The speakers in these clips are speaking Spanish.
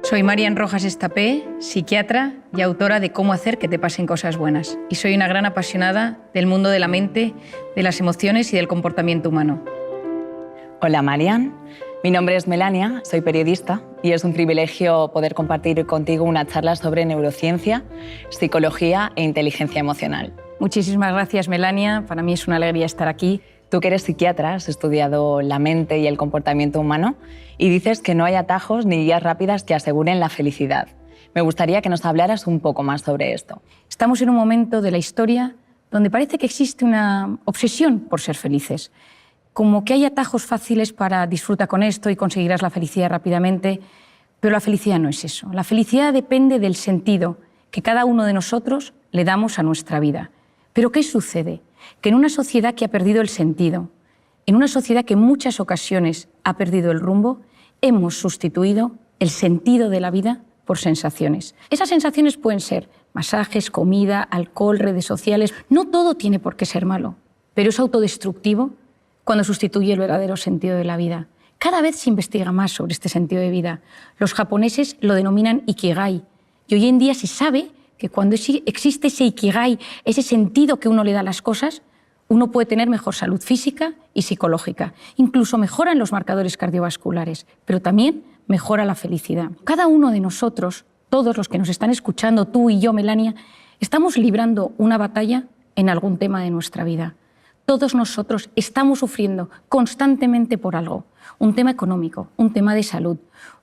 Soy Marian Rojas Estapé, psiquiatra y autora de Cómo hacer que te pasen cosas buenas. Y soy una gran apasionada del mundo de la mente, de las emociones y del comportamiento humano. Hola Marian, mi nombre es Melania, soy periodista y es un privilegio poder compartir contigo una charla sobre neurociencia, psicología e inteligencia emocional. Muchísimas gracias, Melania. Para mí es una alegría estar aquí. Tú que eres psiquiatra, has estudiado la mente y el comportamiento humano y dices que no hay atajos ni guías rápidas que aseguren la felicidad. Me gustaría que nos hablaras un poco más sobre esto. Estamos en un momento de la historia donde parece que existe una obsesión por ser felices. Como que hay atajos fáciles para disfrutar con esto y conseguirás la felicidad rápidamente, pero la felicidad no es eso. La felicidad depende del sentido que cada uno de nosotros le damos a nuestra vida. ¿Pero qué sucede? Que en una sociedad que ha perdido el sentido, en una sociedad que en muchas ocasiones ha perdido el rumbo, hemos sustituido el sentido de la vida por sensaciones. Esas sensaciones pueden ser masajes, comida, alcohol, redes sociales. No todo tiene por qué ser malo, pero es autodestructivo cuando sustituye el verdadero sentido de la vida. Cada vez se investiga más sobre este sentido de vida. Los japoneses lo denominan Ikigai y hoy en día se sabe que cuando existe ese Ikigai, ese sentido que uno le da a las cosas, uno puede tener mejor salud física y psicológica. Incluso mejoran los marcadores cardiovasculares, pero también mejora la felicidad. Cada uno de nosotros, todos los que nos están escuchando, tú y yo, Melania, estamos librando una batalla en algún tema de nuestra vida. Todos nosotros estamos sufriendo constantemente por algo. Un tema económico, un tema de salud,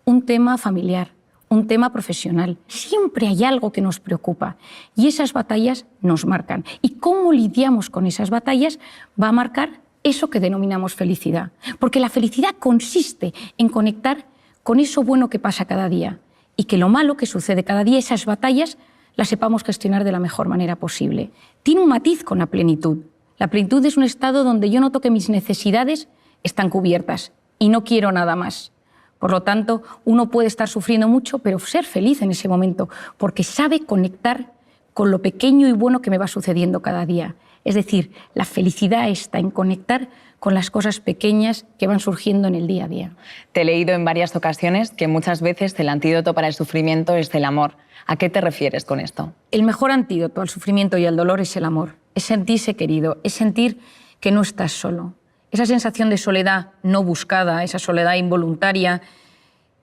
un tema familiar, un tema profesional. Siempre hay algo que nos preocupa y esas batallas nos marcan. Y cómo lidiamos con esas batallas va a marcar eso que denominamos felicidad. Porque la felicidad consiste en conectar con eso bueno que pasa cada día y que lo malo que sucede cada día, esas batallas, las sepamos gestionar de la mejor manera posible. Tiene un matiz con la plenitud. La plenitud es un estado donde yo noto que mis necesidades están cubiertas y no quiero nada más. Por lo tanto, uno puede estar sufriendo mucho, pero ser feliz en ese momento, porque sabe conectar con lo pequeño y bueno que me va sucediendo cada día. Es decir, la felicidad está en conectar con las cosas pequeñas que van surgiendo en el día a día. Te he leído en varias ocasiones que muchas veces el antídoto para el sufrimiento es el amor. ¿A qué te refieres con esto? El mejor antídoto al sufrimiento y al dolor es el amor. Es sentirse querido, es sentir que no estás solo. Esa sensación de soledad no buscada, esa soledad involuntaria,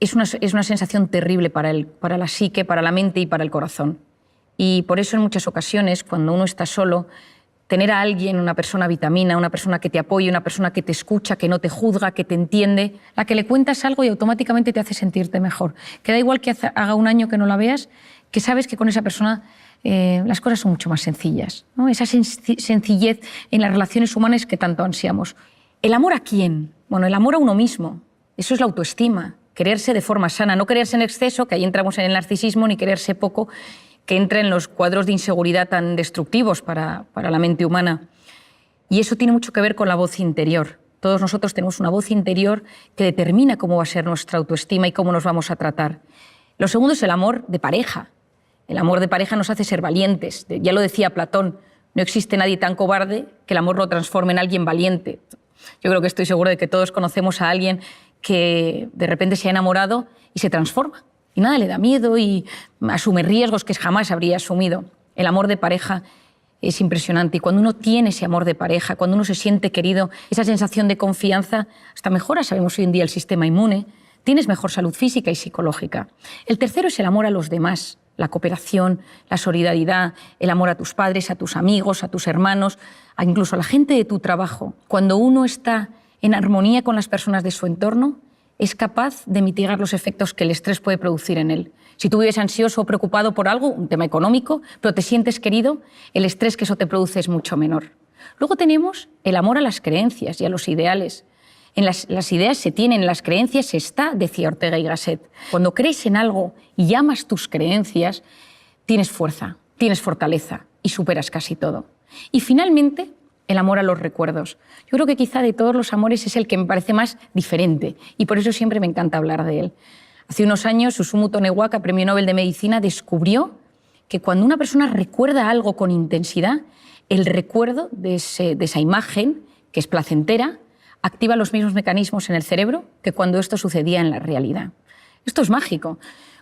es una sensación terrible para la psique, para la mente y para el corazón. Y por eso en muchas ocasiones, cuando uno está solo, tener a alguien, una persona vitamina, una persona que te apoye, una persona que te escucha, que no te juzga, que te entiende, a la que le cuentas algo y automáticamente te hace sentirte mejor. Que da igual que haga un año que no la veas, que sabes que con esa persona las cosas son mucho más sencillas, ¿no? Esa sencillez en las relaciones humanas que tanto ansiamos. ¿El amor a quién? Bueno, el amor a uno mismo. Eso es la autoestima. Quererse de forma sana, no quererse en exceso, que ahí entramos en el narcisismo, ni quererse poco, que entra en los cuadros de inseguridad tan destructivos para la mente humana. Y eso tiene mucho que ver con la voz interior. Todos nosotros tenemos una voz interior que determina cómo va a ser nuestra autoestima y cómo nos vamos a tratar. Lo segundo es el amor de pareja. El amor de pareja nos hace ser valientes. Ya lo decía Platón, no existe nadie tan cobarde que el amor lo transforme en alguien valiente. Yo creo que estoy segura de que todos conocemos a alguien que de repente se ha enamorado y se transforma. Y nada le da miedo y asume riesgos que jamás habría asumido. El amor de pareja es impresionante. Y cuando uno tiene ese amor de pareja, cuando uno se siente querido, esa sensación de confianza, hasta mejora, sabemos hoy en día, el sistema inmune. Tienes mejor salud física y psicológica. El tercero es el amor a los demás. La cooperación, la solidaridad, el amor a tus padres, a tus amigos, a tus hermanos, incluso a la gente de tu trabajo. Cuando uno está en armonía con las personas de su entorno, es capaz de mitigar los efectos que el estrés puede producir en él. Si tú vives ansioso o preocupado por algo, un tema económico, pero te sientes querido, el estrés que eso te produce es mucho menor. Luego tenemos el amor a las creencias y a los ideales. En las ideas se tienen, en las creencias se está, decía Ortega y Gasset. Cuando crees en algo y amas tus creencias, tienes fuerza, tienes fortaleza y superas casi todo. Y finalmente, el amor a los recuerdos. Yo creo que quizá de todos los amores es el que me parece más diferente y por eso siempre me encanta hablar de él. Hace unos años, Susumu Tonewaka, Premio Nobel de Medicina, descubrió que cuando una persona recuerda algo con intensidad, el recuerdo de esa imagen, que es placentera, activa los mismos mecanismos en el cerebro que cuando esto sucedía en la realidad. Esto es mágico.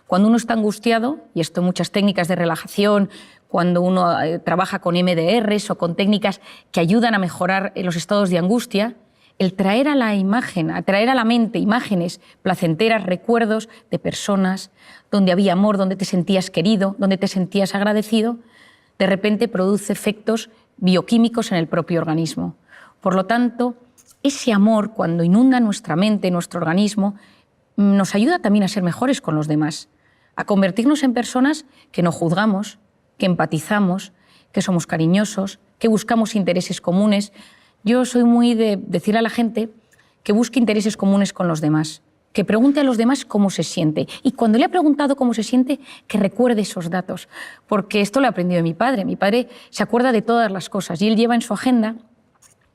Cuando uno está angustiado, y esto en muchas técnicas de relajación, cuando uno trabaja con MDRs o con técnicas que ayudan a mejorar los estados de angustia, el traer a la imagen, atraer a la mente imágenes placenteras, recuerdos de personas donde había amor, donde te sentías querido, donde te sentías agradecido, de repente produce efectos bioquímicos en el propio organismo. Por lo tanto, ese amor, cuando inunda nuestra mente, nuestro organismo, nos ayuda también a ser mejores con los demás, a convertirnos en personas que no juzgamos, que empatizamos, que somos cariñosos, que buscamos intereses comunes. Yo soy muy de decirle a la gente que busque intereses comunes con los demás, que pregunte a los demás cómo se siente. Y cuando le ha preguntado cómo se siente, que recuerde esos datos. Porque esto lo he aprendido de mi padre. Mi padre se acuerda de todas las cosas y él lleva en su agenda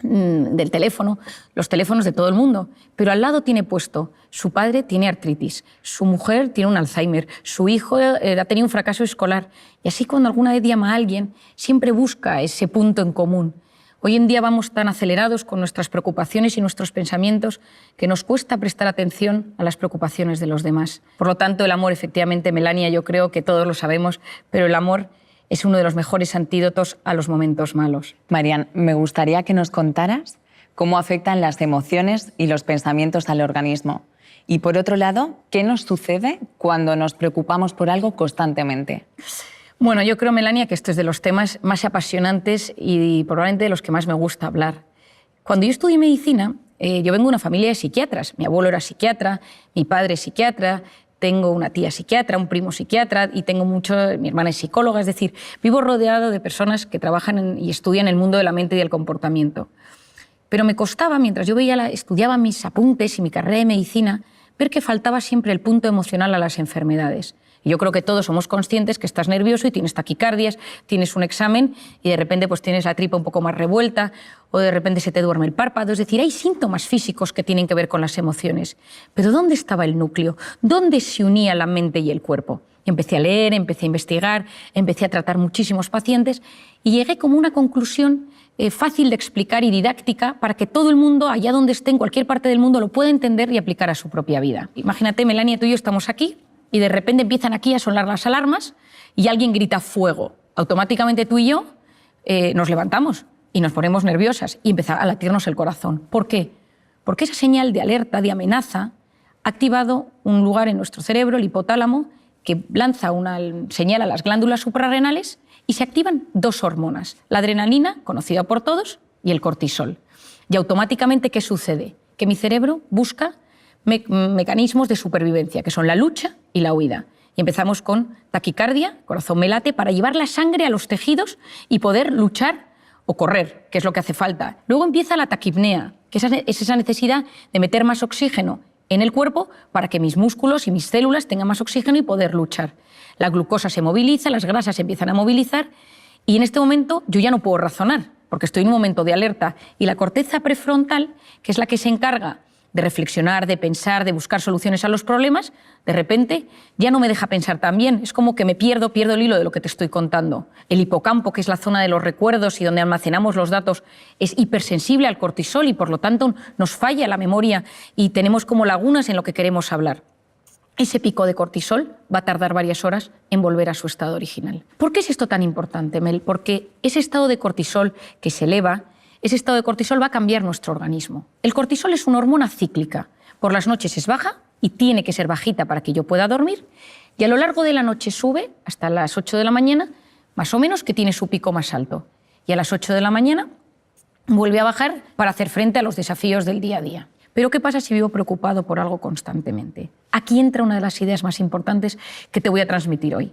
del teléfono, los teléfonos de todo el mundo, pero al lado tiene puesto, su padre tiene artritis, su mujer tiene un Alzheimer, su hijo ha tenido un fracaso escolar, y así cuando alguna vez llama a alguien, siempre busca ese punto en común. Hoy en día vamos tan acelerados con nuestras preocupaciones y nuestros pensamientos que nos cuesta prestar atención a las preocupaciones de los demás. Por lo tanto, el amor, efectivamente, Melania, yo creo que todos lo sabemos, pero el amor es uno de los mejores antídotos a los momentos malos. Marian, me gustaría que nos contaras cómo afectan las emociones y los pensamientos al organismo. Y por otro lado, ¿qué nos sucede cuando nos preocupamos por algo constantemente? Bueno, yo creo, Melania, que esto es de los temas más apasionantes y probablemente de los que más me gusta hablar. Cuando yo estudié medicina, yo vengo de una familia de psiquiatras. Mi abuelo era psiquiatra, mi padre es psiquiatra, tengo una tía psiquiatra, un primo psiquiatra y tengo mi hermana es psicóloga, es decir, vivo rodeado de personas que trabajan y estudian el mundo de la mente y del comportamiento. Pero me costaba, mientras yo estudiaba mis apuntes y mi carrera de medicina, ver que faltaba siempre el punto emocional a las enfermedades. Y yo creo que todos somos conscientes que estás nervioso y tienes taquicardias, tienes un examen y de repente pues tienes la tripa un poco más revuelta o de repente se te duerme el párpado. Es decir, hay síntomas físicos que tienen que ver con las emociones. Pero ¿dónde estaba el núcleo? ¿Dónde se unía la mente y el cuerpo? Y empecé a leer, empecé a investigar, empecé a tratar muchísimos pacientes y llegué como a una conclusión fácil de explicar y didáctica para que todo el mundo, allá donde esté, en cualquier parte del mundo, lo pueda entender y aplicar a su propia vida. Imagínate, Melania, tú y yo estamos aquí y de repente empiezan aquí a sonar las alarmas y alguien grita fuego. Automáticamente tú y yo nos levantamos y nos ponemos nerviosas y empieza a latirnos el corazón. ¿Por qué? Porque esa señal de alerta, de amenaza, ha activado un lugar en nuestro cerebro, el hipotálamo, que lanza una señal a las glándulas suprarrenales y se activan dos hormonas, la adrenalina, conocida por todos, y el cortisol. Y automáticamente, ¿qué sucede? Que mi cerebro busca mecanismos de supervivencia, que son la lucha y la huida. Y empezamos con taquicardia, corazón me late, para llevar la sangre a los tejidos y poder luchar o correr, que es lo que hace falta. Luego empieza la taquipnea, que es esa necesidad de meter más oxígeno en el cuerpo para que mis músculos y mis células tengan más oxígeno y poder luchar. La glucosa se moviliza, las grasas se empiezan a movilizar y en este momento yo ya no puedo razonar porque estoy en un momento de alerta y la corteza prefrontal, que es la que se encarga de reflexionar, de pensar, de buscar soluciones a los problemas, de repente ya no me deja pensar tan bien. Es como que me pierdo el hilo de lo que te estoy contando. El hipocampo, que es la zona de los recuerdos y donde almacenamos los datos, es hipersensible al cortisol y por lo tanto nos falla la memoria y tenemos como lagunas en lo que queremos hablar. Ese pico de cortisol va a tardar varias horas en volver a su estado original. ¿Por qué es esto tan importante, Mel? Porque ese estado de cortisol que se eleva, ese estado de cortisol va a cambiar nuestro organismo. El cortisol es una hormona cíclica. Por las noches es baja y tiene que ser bajita para que yo pueda dormir. Y a lo largo de la noche sube hasta las 8 de la mañana, más o menos, que tiene su pico más alto. Y a las 8 de la mañana vuelve a bajar para hacer frente a los desafíos del día a día. Pero ¿qué pasa si vivo preocupado por algo constantemente? Aquí entra una de las ideas más importantes que te voy a transmitir hoy.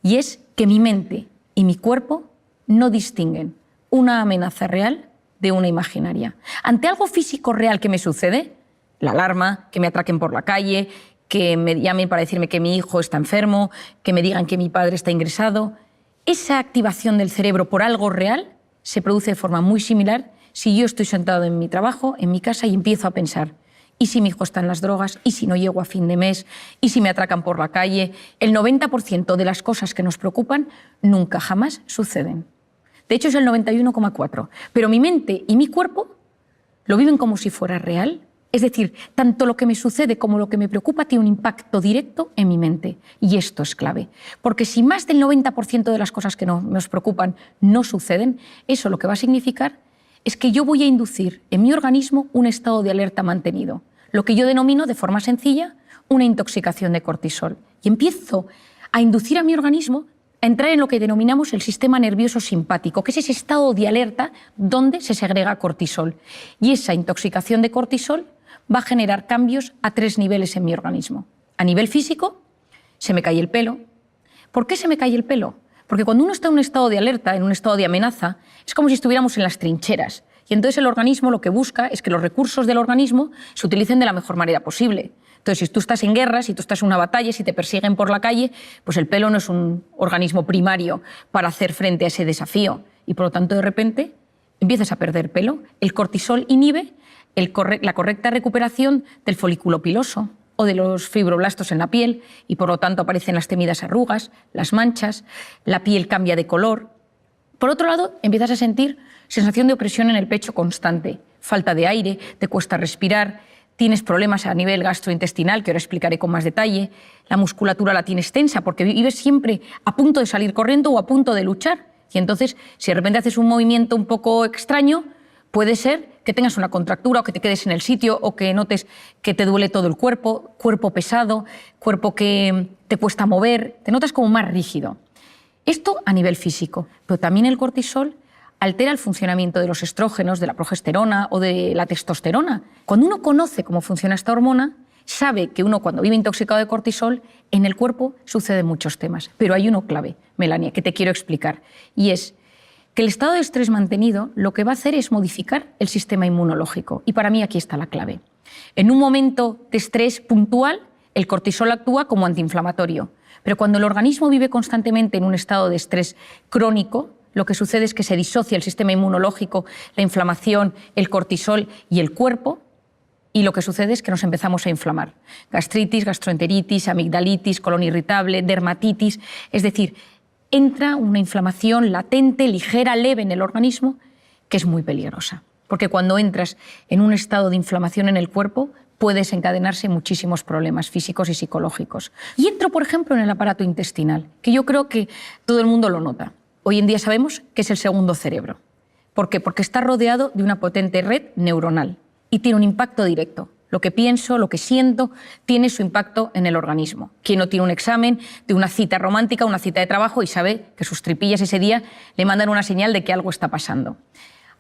Y es que mi mente y mi cuerpo no distinguen una amenaza real de una imaginaria. Ante algo físico real que me sucede, la alarma, que me atraquen por la calle, que me llamen para decirme que mi hijo está enfermo, que me digan que mi padre está ingresado, esa activación del cerebro por algo real se produce de forma muy similar si yo estoy sentado en mi trabajo, en mi casa, y empiezo a pensar, ¿y si mi hijo está en las drogas? ¿Y si no llego a fin de mes? ¿Y si me atracan por la calle? El 90% de las cosas que nos preocupan nunca jamás suceden. De hecho, es el 91,4%. Pero mi mente y mi cuerpo lo viven como si fuera real Es decir, tanto lo que me sucede como lo que me preocupa tiene un impacto directo en mi mente. Y esto es clave. Porque si más del 90% de las cosas que nos preocupan no suceden, eso lo que va a significar es que yo voy a inducir en mi organismo un estado de alerta mantenido. Lo que yo denomino, de forma sencilla, una intoxicación de cortisol. Y empiezo a inducir a mi organismo a entrar en lo que denominamos el sistema nervioso simpático, que es ese estado de alerta donde se segrega cortisol. Y esa intoxicación de cortisol va a generar cambios a 3 niveles en mi organismo. A nivel físico, se me cae el pelo. ¿Por qué se me cae el pelo? Porque cuando uno está en un estado de alerta, en un estado de amenaza, es como si estuviéramos en las trincheras. Y entonces el organismo lo que busca es que los recursos del organismo se utilicen de la mejor manera posible. Entonces, si tú estás en guerra, si tú estás en una batalla, si te persiguen por la calle, pues el pelo no es un organismo primario para hacer frente a ese desafío. Y por lo tanto, de repente, empiezas a perder pelo. El cortisol inhibe la correcta recuperación del folículo piloso o de los fibroblastos en la piel y por lo tanto aparecen las temidas arrugas, las manchas, la piel cambia de color. Por otro lado, empiezas a sentir sensación de opresión en el pecho constante, falta de aire, te cuesta respirar, tienes problemas a nivel gastrointestinal, que ahora explicaré con más detalle, la musculatura la tienes tensa porque vives siempre a punto de salir corriendo o a punto de luchar. Y entonces, si de repente haces un movimiento un poco extraño, puede ser que tengas una contractura o que te quedes en el sitio o que notes que te duele todo el cuerpo, cuerpo pesado, cuerpo que te cuesta mover, te notas como más rígido. Esto a nivel físico, pero también el cortisol altera el funcionamiento de los estrógenos, de la progesterona o de la testosterona. Cuando uno conoce cómo funciona esta hormona, sabe que uno cuando vive intoxicado de cortisol, en el cuerpo suceden muchos temas. Pero hay uno clave, Melania, que te quiero explicar, y es que el estado de estrés mantenido lo que va a hacer es modificar el sistema inmunológico. Y para mí aquí está la clave. En un momento de estrés puntual, el cortisol actúa como antiinflamatorio. Pero cuando el organismo vive constantemente en un estado de estrés crónico, lo que sucede es que se disocia el sistema inmunológico, la inflamación, el cortisol y el cuerpo, y lo que sucede es que nos empezamos a inflamar. Gastritis, gastroenteritis, amigdalitis, colon irritable, dermatitis, es decir, entra una inflamación latente, ligera, leve en el organismo, que es muy peligrosa. Porque cuando entras en un estado de inflamación en el cuerpo, puede desencadenarse muchísimos problemas físicos y psicológicos. Y entro, por ejemplo, en el aparato intestinal, que yo creo que todo el mundo lo nota. Hoy en día sabemos que es el segundo cerebro. ¿Por qué? Porque está rodeado de una potente red neuronal y tiene un impacto directo. Lo que pienso, lo que siento, tiene su impacto en el organismo. Quien no tiene un examen de una cita romántica, una cita de trabajo y sabe que sus tripillas ese día le mandan una señal de que algo está pasando.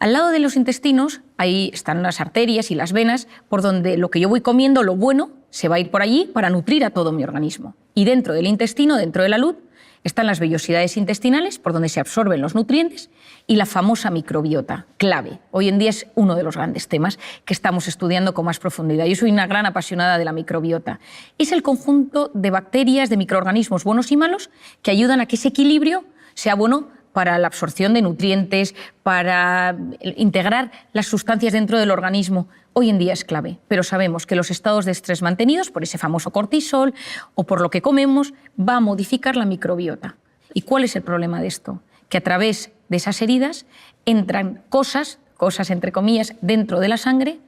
Al lado de los intestinos, ahí están las arterias y las venas, por donde lo que yo voy comiendo, lo bueno, se va a ir por allí para nutrir a todo mi organismo. Y dentro del intestino, dentro de la luz, están las vellosidades intestinales, por donde se absorben los nutrientes, y la famosa microbiota, clave. Hoy en día es uno de los grandes temas que estamos estudiando con más profundidad. Yo soy una gran apasionada de la microbiota. Es el conjunto de bacterias, de microorganismos buenos y malos, que ayudan a que ese equilibrio sea bueno para la absorción de nutrientes, para integrar las sustancias dentro del organismo. Hoy en día es clave, pero sabemos que los estados de estrés mantenidos por ese famoso cortisol o por lo que comemos va a modificar la microbiota. ¿Y cuál es el problema de esto? Que a través de esas heridas entran cosas entre comillas, dentro de la sangre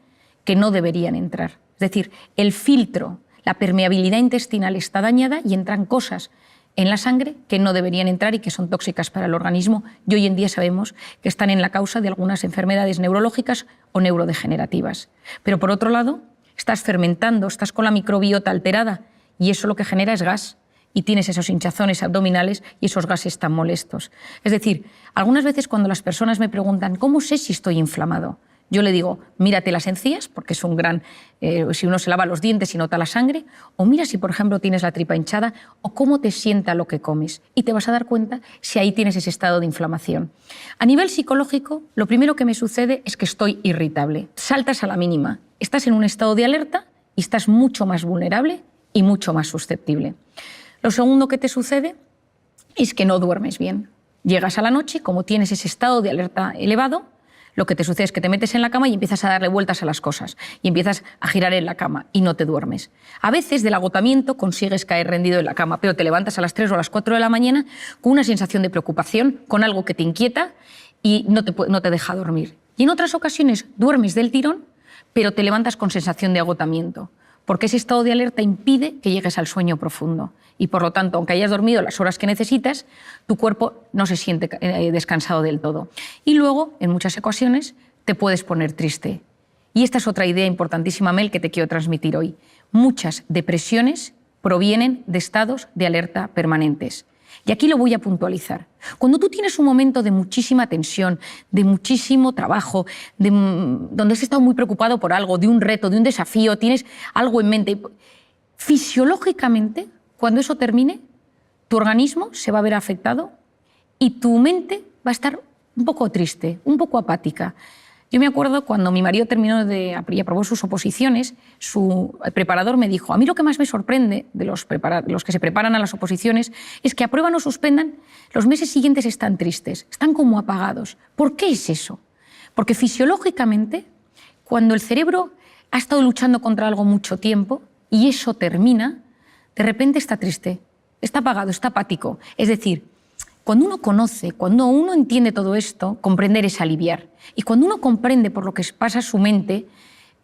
que no deberían entrar. Es decir, el filtro, la permeabilidad intestinal está dañada y entran cosas en la sangre que no deberían entrar y que son tóxicas para el organismo, y hoy en día sabemos que están en la causa de algunas enfermedades neurológicas o neurodegenerativas. Pero por otro lado, estás fermentando, estás con la microbiota alterada y eso lo que genera es gas y tienes esos hinchazones abdominales y esos gases tan molestos. Es decir, algunas veces cuando las personas me preguntan ¿cómo sé si estoy inflamado? Yo le digo, mírate las encías, porque es un gran... si uno se lava los dientes y nota la sangre, o mira si, por ejemplo, tienes la tripa hinchada, o cómo te sienta lo que comes. Y te vas a dar cuenta si ahí tienes ese estado de inflamación. A nivel psicológico, lo primero que me sucede es que estoy irritable. Saltas a la mínima. Estás en un estado de alerta y estás mucho más vulnerable y mucho más susceptible. Lo segundo que te sucede es que no duermes bien. Llegas a la noche, como tienes ese estado de alerta elevado, lo que te sucede es que te metes en la cama y empiezas a darle vueltas a las cosas y empiezas a girar en la cama y no te duermes. A veces del agotamiento consigues caer rendido en la cama, pero te levantas a las 3 o a las 4 de la mañana con una sensación de preocupación, con algo que te inquieta y no te deja dormir. Y en otras ocasiones duermes del tirón, pero te levantas con sensación de agotamiento, porque ese estado de alerta impide que llegues al sueño profundo. Y por lo tanto, aunque hayas dormido las horas que necesitas, tu cuerpo no se siente descansado del todo. Y luego, en muchas ocasiones, te puedes poner triste. Y esta es otra idea importantísima, Mel, que te quiero transmitir hoy. Muchas depresiones provienen de estados de alerta permanentes. Y aquí lo voy a puntualizar. Cuando tú tienes un momento de muchísima tensión, de muchísimo trabajo, donde has estado muy preocupado por algo, de un reto, de un desafío, tienes algo en mente, fisiológicamente, cuando eso termine, tu organismo se va a ver afectado y tu mente va a estar un poco triste, un poco apática. Yo me acuerdo cuando mi marido terminó y aprobó sus oposiciones, su preparador me dijo: a mí lo que más me sorprende de los que se preparan a las oposiciones es que aprueban o suspendan, los meses siguientes están tristes, están como apagados. ¿Por qué es eso? Porque fisiológicamente, cuando el cerebro ha estado luchando contra algo mucho tiempo y eso termina, de repente está triste, está apagado, está apático. Es decir, cuando uno conoce, cuando uno entiende todo esto, comprender es aliviar. Y cuando uno comprende por lo que pasa su mente,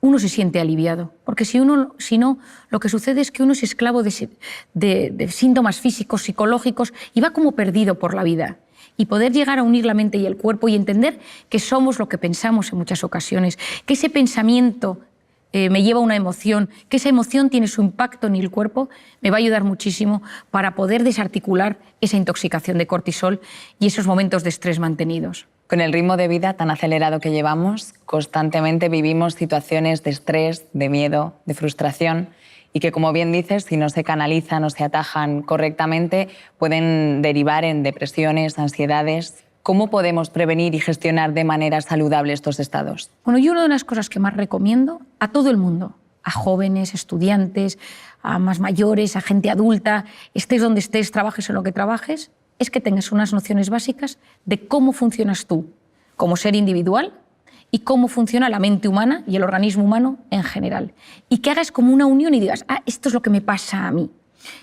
uno se siente aliviado. Porque si no, lo que sucede es que uno es esclavo de síntomas físicos, psicológicos, y va como perdido por la vida. Y poder llegar a unir la mente y el cuerpo y entender que somos lo que pensamos en muchas ocasiones, que ese pensamiento me lleva a una emoción, que esa emoción tiene su impacto en el cuerpo, me va a ayudar muchísimo para poder desarticular esa intoxicación de cortisol y esos momentos de estrés mantenidos. Con el ritmo de vida tan acelerado que llevamos, constantemente vivimos situaciones de estrés, de miedo, de frustración y que, como bien dices, si no se canalizan o se atajan correctamente, pueden derivar en depresiones, ansiedades. ¿Cómo podemos prevenir y gestionar de manera saludable estos estados? Bueno, yo una de las cosas que más recomiendo a todo el mundo, a jóvenes, estudiantes, a más mayores, a gente adulta, estés donde estés, trabajes en lo que trabajes, es que tengas unas nociones básicas de cómo funcionas tú como ser individual y cómo funciona la mente humana y el organismo humano en general. Y que hagas como una unión y digas: ah, esto es lo que me pasa a mí.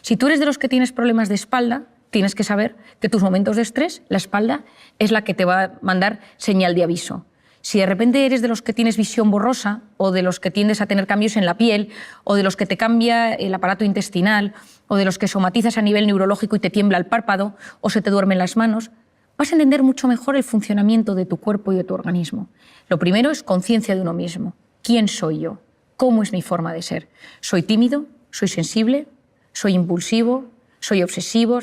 Si tú eres de los que tienes problemas de espalda, tienes que saber que tus momentos de estrés, la espalda es la que te va a mandar señal de aviso. Si de repente eres de los que tienes visión borrosa o de los que tiendes a tener cambios en la piel o de los que te cambia el aparato intestinal o de los que somatizas a nivel neurológico y te tiembla el párpado o se te duermen las manos, vas a entender mucho mejor el funcionamiento de tu cuerpo y de tu organismo. Lo primero es conciencia de uno mismo. ¿Quién soy yo? ¿Cómo es mi forma de ser? ¿Soy tímido? ¿Soy sensible? ¿Soy impulsivo? ¿Soy obsesivo?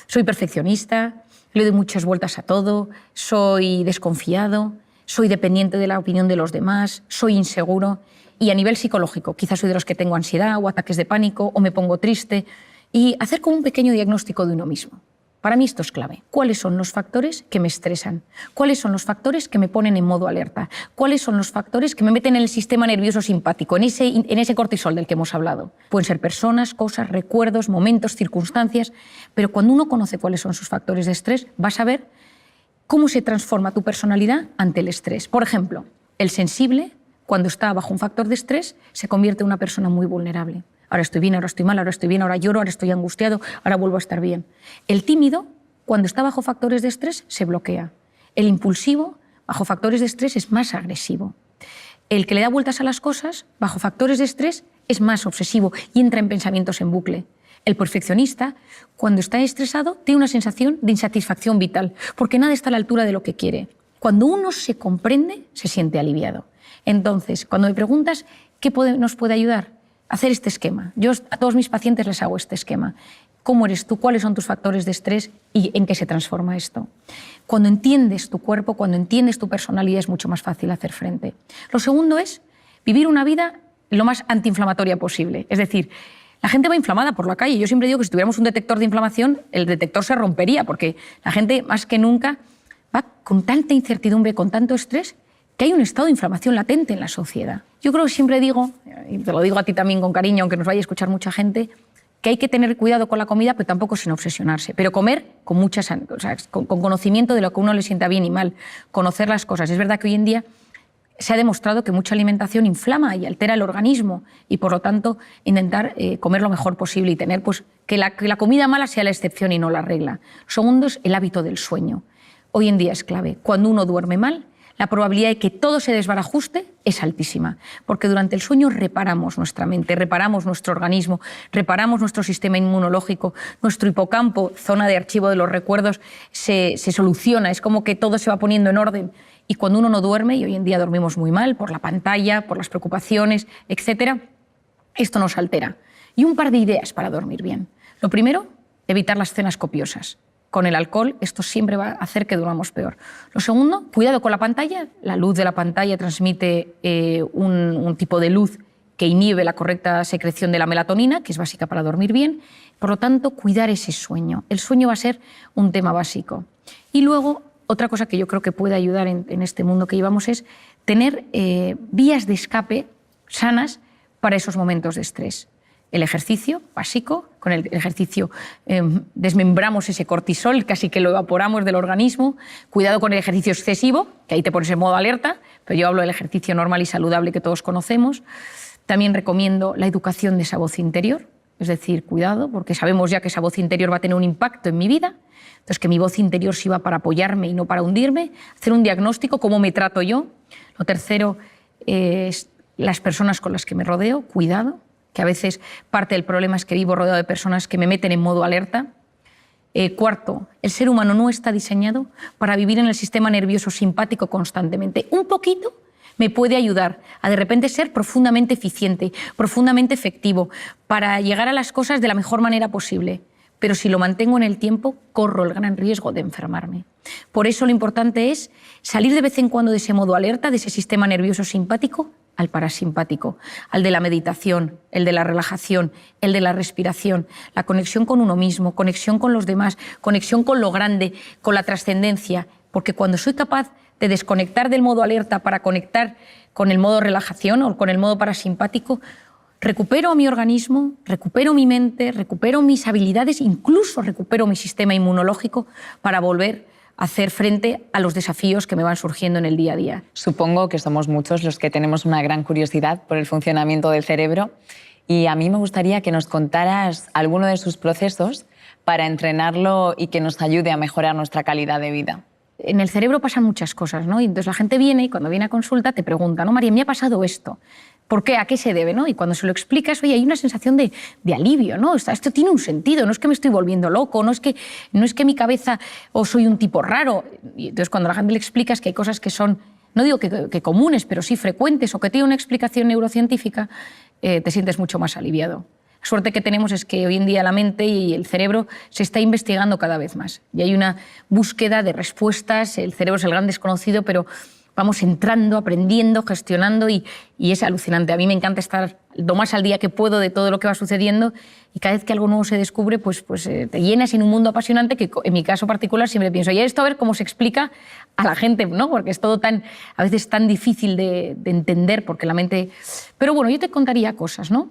¿Soy perfeccionista? ¿Le doy muchas vueltas a todo? ¿Soy desconfiado? ¿Soy dependiente de la opinión de los demás? ¿Soy inseguro? Y a nivel psicológico, quizás soy de los que tengo ansiedad o ataques de pánico o me pongo triste. Y hacer como un pequeño diagnóstico de uno mismo. Para mí esto es clave. ¿Cuáles son los factores que me estresan? ¿Cuáles son los factores que me ponen en modo alerta? ¿Cuáles son los factores que me meten en el sistema nervioso simpático, en ese cortisol del que hemos hablado? Pueden ser personas, cosas, recuerdos, momentos, circunstancias, pero cuando uno conoce cuáles son sus factores de estrés, vas a ver cómo se transforma tu personalidad ante el estrés. Por ejemplo, el sensible, cuando está bajo un factor de estrés, se convierte en una persona muy vulnerable. Ahora estoy bien, ahora estoy mal, ahora estoy bien, ahora lloro, ahora estoy angustiado, ahora vuelvo a estar bien. El tímido, cuando está bajo factores de estrés, se bloquea. El impulsivo, bajo factores de estrés, es más agresivo. El que le da vueltas a las cosas, bajo factores de estrés, es más obsesivo y entra en pensamientos en bucle. El perfeccionista, cuando está estresado, tiene una sensación de insatisfacción vital, porque nada está a la altura de lo que quiere. Cuando uno se comprende, se siente aliviado. Entonces, cuando me preguntas qué nos puede ayudar, hacer este esquema. Yo a todos mis pacientes les hago este esquema. ¿Cómo eres tú? ¿Cuáles son tus factores de estrés? ¿Y en qué se transforma esto? Cuando entiendes tu cuerpo, cuando entiendes tu personalidad, es mucho más fácil hacer frente. Lo segundo es vivir una vida lo más antiinflamatoria posible. Es decir, la gente va inflamada por la calle. Yo siempre digo que si tuviéramos un detector de inflamación, el detector se rompería, porque la gente, más que nunca, va con tanta incertidumbre, con tanto estrés, que hay un estado de inflamación latente en la sociedad. Yo creo que siempre digo, y te lo digo a ti también con cariño, aunque nos vaya a escuchar mucha gente, que hay que tener cuidado con la comida, pero tampoco sin obsesionarse. Pero comer con con conocimiento de lo que a uno le sienta bien y mal, conocer las cosas. Es verdad que hoy en día se ha demostrado que mucha alimentación inflama y altera el organismo y, por lo tanto, intentar comer lo mejor posible y tener que la comida mala sea la excepción y no la regla. Lo segundo es el hábito del sueño. Hoy en día es clave. Cuando uno duerme mal, la probabilidad de que todo se desbarajuste es altísima, porque durante el sueño reparamos nuestra mente, reparamos nuestro organismo, reparamos nuestro sistema inmunológico, nuestro hipocampo, zona de archivo de los recuerdos, se soluciona, es como que todo se va poniendo en orden. Y cuando uno no duerme, y hoy en día dormimos muy mal por la pantalla, por las preocupaciones, etc., esto nos altera. Y un par de ideas para dormir bien. Lo primero, evitar las cenas copiosas. Con el alcohol esto siempre va a hacer que durmamos peor. Lo segundo, cuidado con la pantalla. La luz de la pantalla transmite un tipo de luz que inhibe la correcta secreción de la melatonina, que es básica para dormir bien. Por lo tanto, cuidar ese sueño. El sueño va a ser un tema básico. Y luego, otra cosa que yo creo que puede ayudar en este mundo que llevamos es tener vías de escape sanas para esos momentos de estrés. El ejercicio básico, con el ejercicio desmembramos ese cortisol, casi que lo evaporamos del organismo. Cuidado con el ejercicio excesivo, que ahí te pones en modo alerta, pero yo hablo del ejercicio normal y saludable que todos conocemos. También recomiendo la educación de esa voz interior, es decir, cuidado, porque sabemos ya que esa voz interior va a tener un impacto en mi vida, entonces que mi voz interior sirva para apoyarme y no para hundirme, hacer un diagnóstico, cómo me trato yo. Lo tercero es las personas con las que me rodeo, cuidado, que a veces parte del problema es que vivo rodeado de personas que me meten en modo alerta. Cuarto, el ser humano no está diseñado para vivir en el sistema nervioso simpático constantemente. Un poquito me puede ayudar a de repente ser profundamente eficiente, profundamente efectivo, para llegar a las cosas de la mejor manera posible. Pero si lo mantengo en el tiempo, corro el gran riesgo de enfermarme. Por eso lo importante es salir de vez en cuando de ese modo alerta, de ese sistema nervioso simpático, al parasimpático, al de la meditación, el de la relajación, el de la respiración, la conexión con uno mismo, conexión con los demás, conexión con lo grande, con la trascendencia, porque cuando soy capaz de desconectar del modo alerta para conectar con el modo relajación o con el modo parasimpático, recupero mi organismo, recupero mi mente, recupero mis habilidades, incluso recupero mi sistema inmunológico para volver a hacer frente a los desafíos que me van surgiendo en el día a día. Supongo que somos muchos los que tenemos una gran curiosidad por el funcionamiento del cerebro y a mí me gustaría que nos contaras alguno de sus procesos para entrenarlo y que nos ayude a mejorar nuestra calidad de vida. En el cerebro pasan muchas cosas, ¿no? Y entonces la gente viene y cuando viene a consulta te pregunta, ¿no, María, me ha pasado esto? ¿Por qué? ¿A qué se debe? ¿No? Y cuando se lo explicas, oye, hay una sensación de alivio, ¿no? Esto tiene un sentido, no es que me estoy volviendo loco, no es que mi cabeza o soy un tipo raro. Y entonces cuando a la gente le explicas que hay cosas que son, no digo que comunes, pero sí frecuentes o que tienen una explicación neurocientífica, te sientes mucho más aliviado. La suerte que tenemos es que hoy en día la mente y el cerebro se está investigando cada vez más y hay una búsqueda de respuestas, el cerebro es el gran desconocido, pero vamos entrando, aprendiendo, gestionando y es alucinante. A mí me encanta estar lo más al día que puedo de todo lo que va sucediendo y cada vez que algo nuevo se descubre, pues te llenas en un mundo apasionante que en mi caso particular siempre pienso, y esto a ver cómo se explica a la gente, ¿no? Porque es todo a veces tan difícil de entender porque la mente... Pero bueno, yo te contaría cosas, ¿no?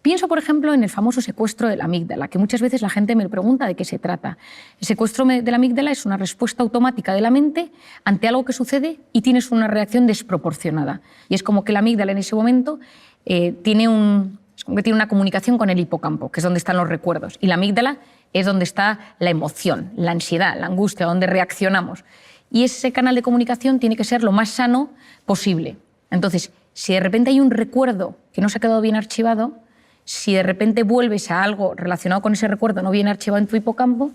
Pienso, por ejemplo, en el famoso secuestro de la amígdala, que muchas veces la gente me pregunta de qué se trata. El secuestro de la amígdala es una respuesta automática de la mente ante algo que sucede y tienes una reacción desproporcionada. Y es como que la amígdala en ese momento tiene una comunicación con el hipocampo, que es donde están los recuerdos. Y la amígdala es donde está la emoción, la ansiedad, la angustia, donde reaccionamos. Y ese canal de comunicación tiene que ser lo más sano posible. Entonces, si de repente hay un recuerdo que no se ha quedado bien archivado, si de repente vuelves a algo relacionado con ese recuerdo no bien archivado en tu hipocampo,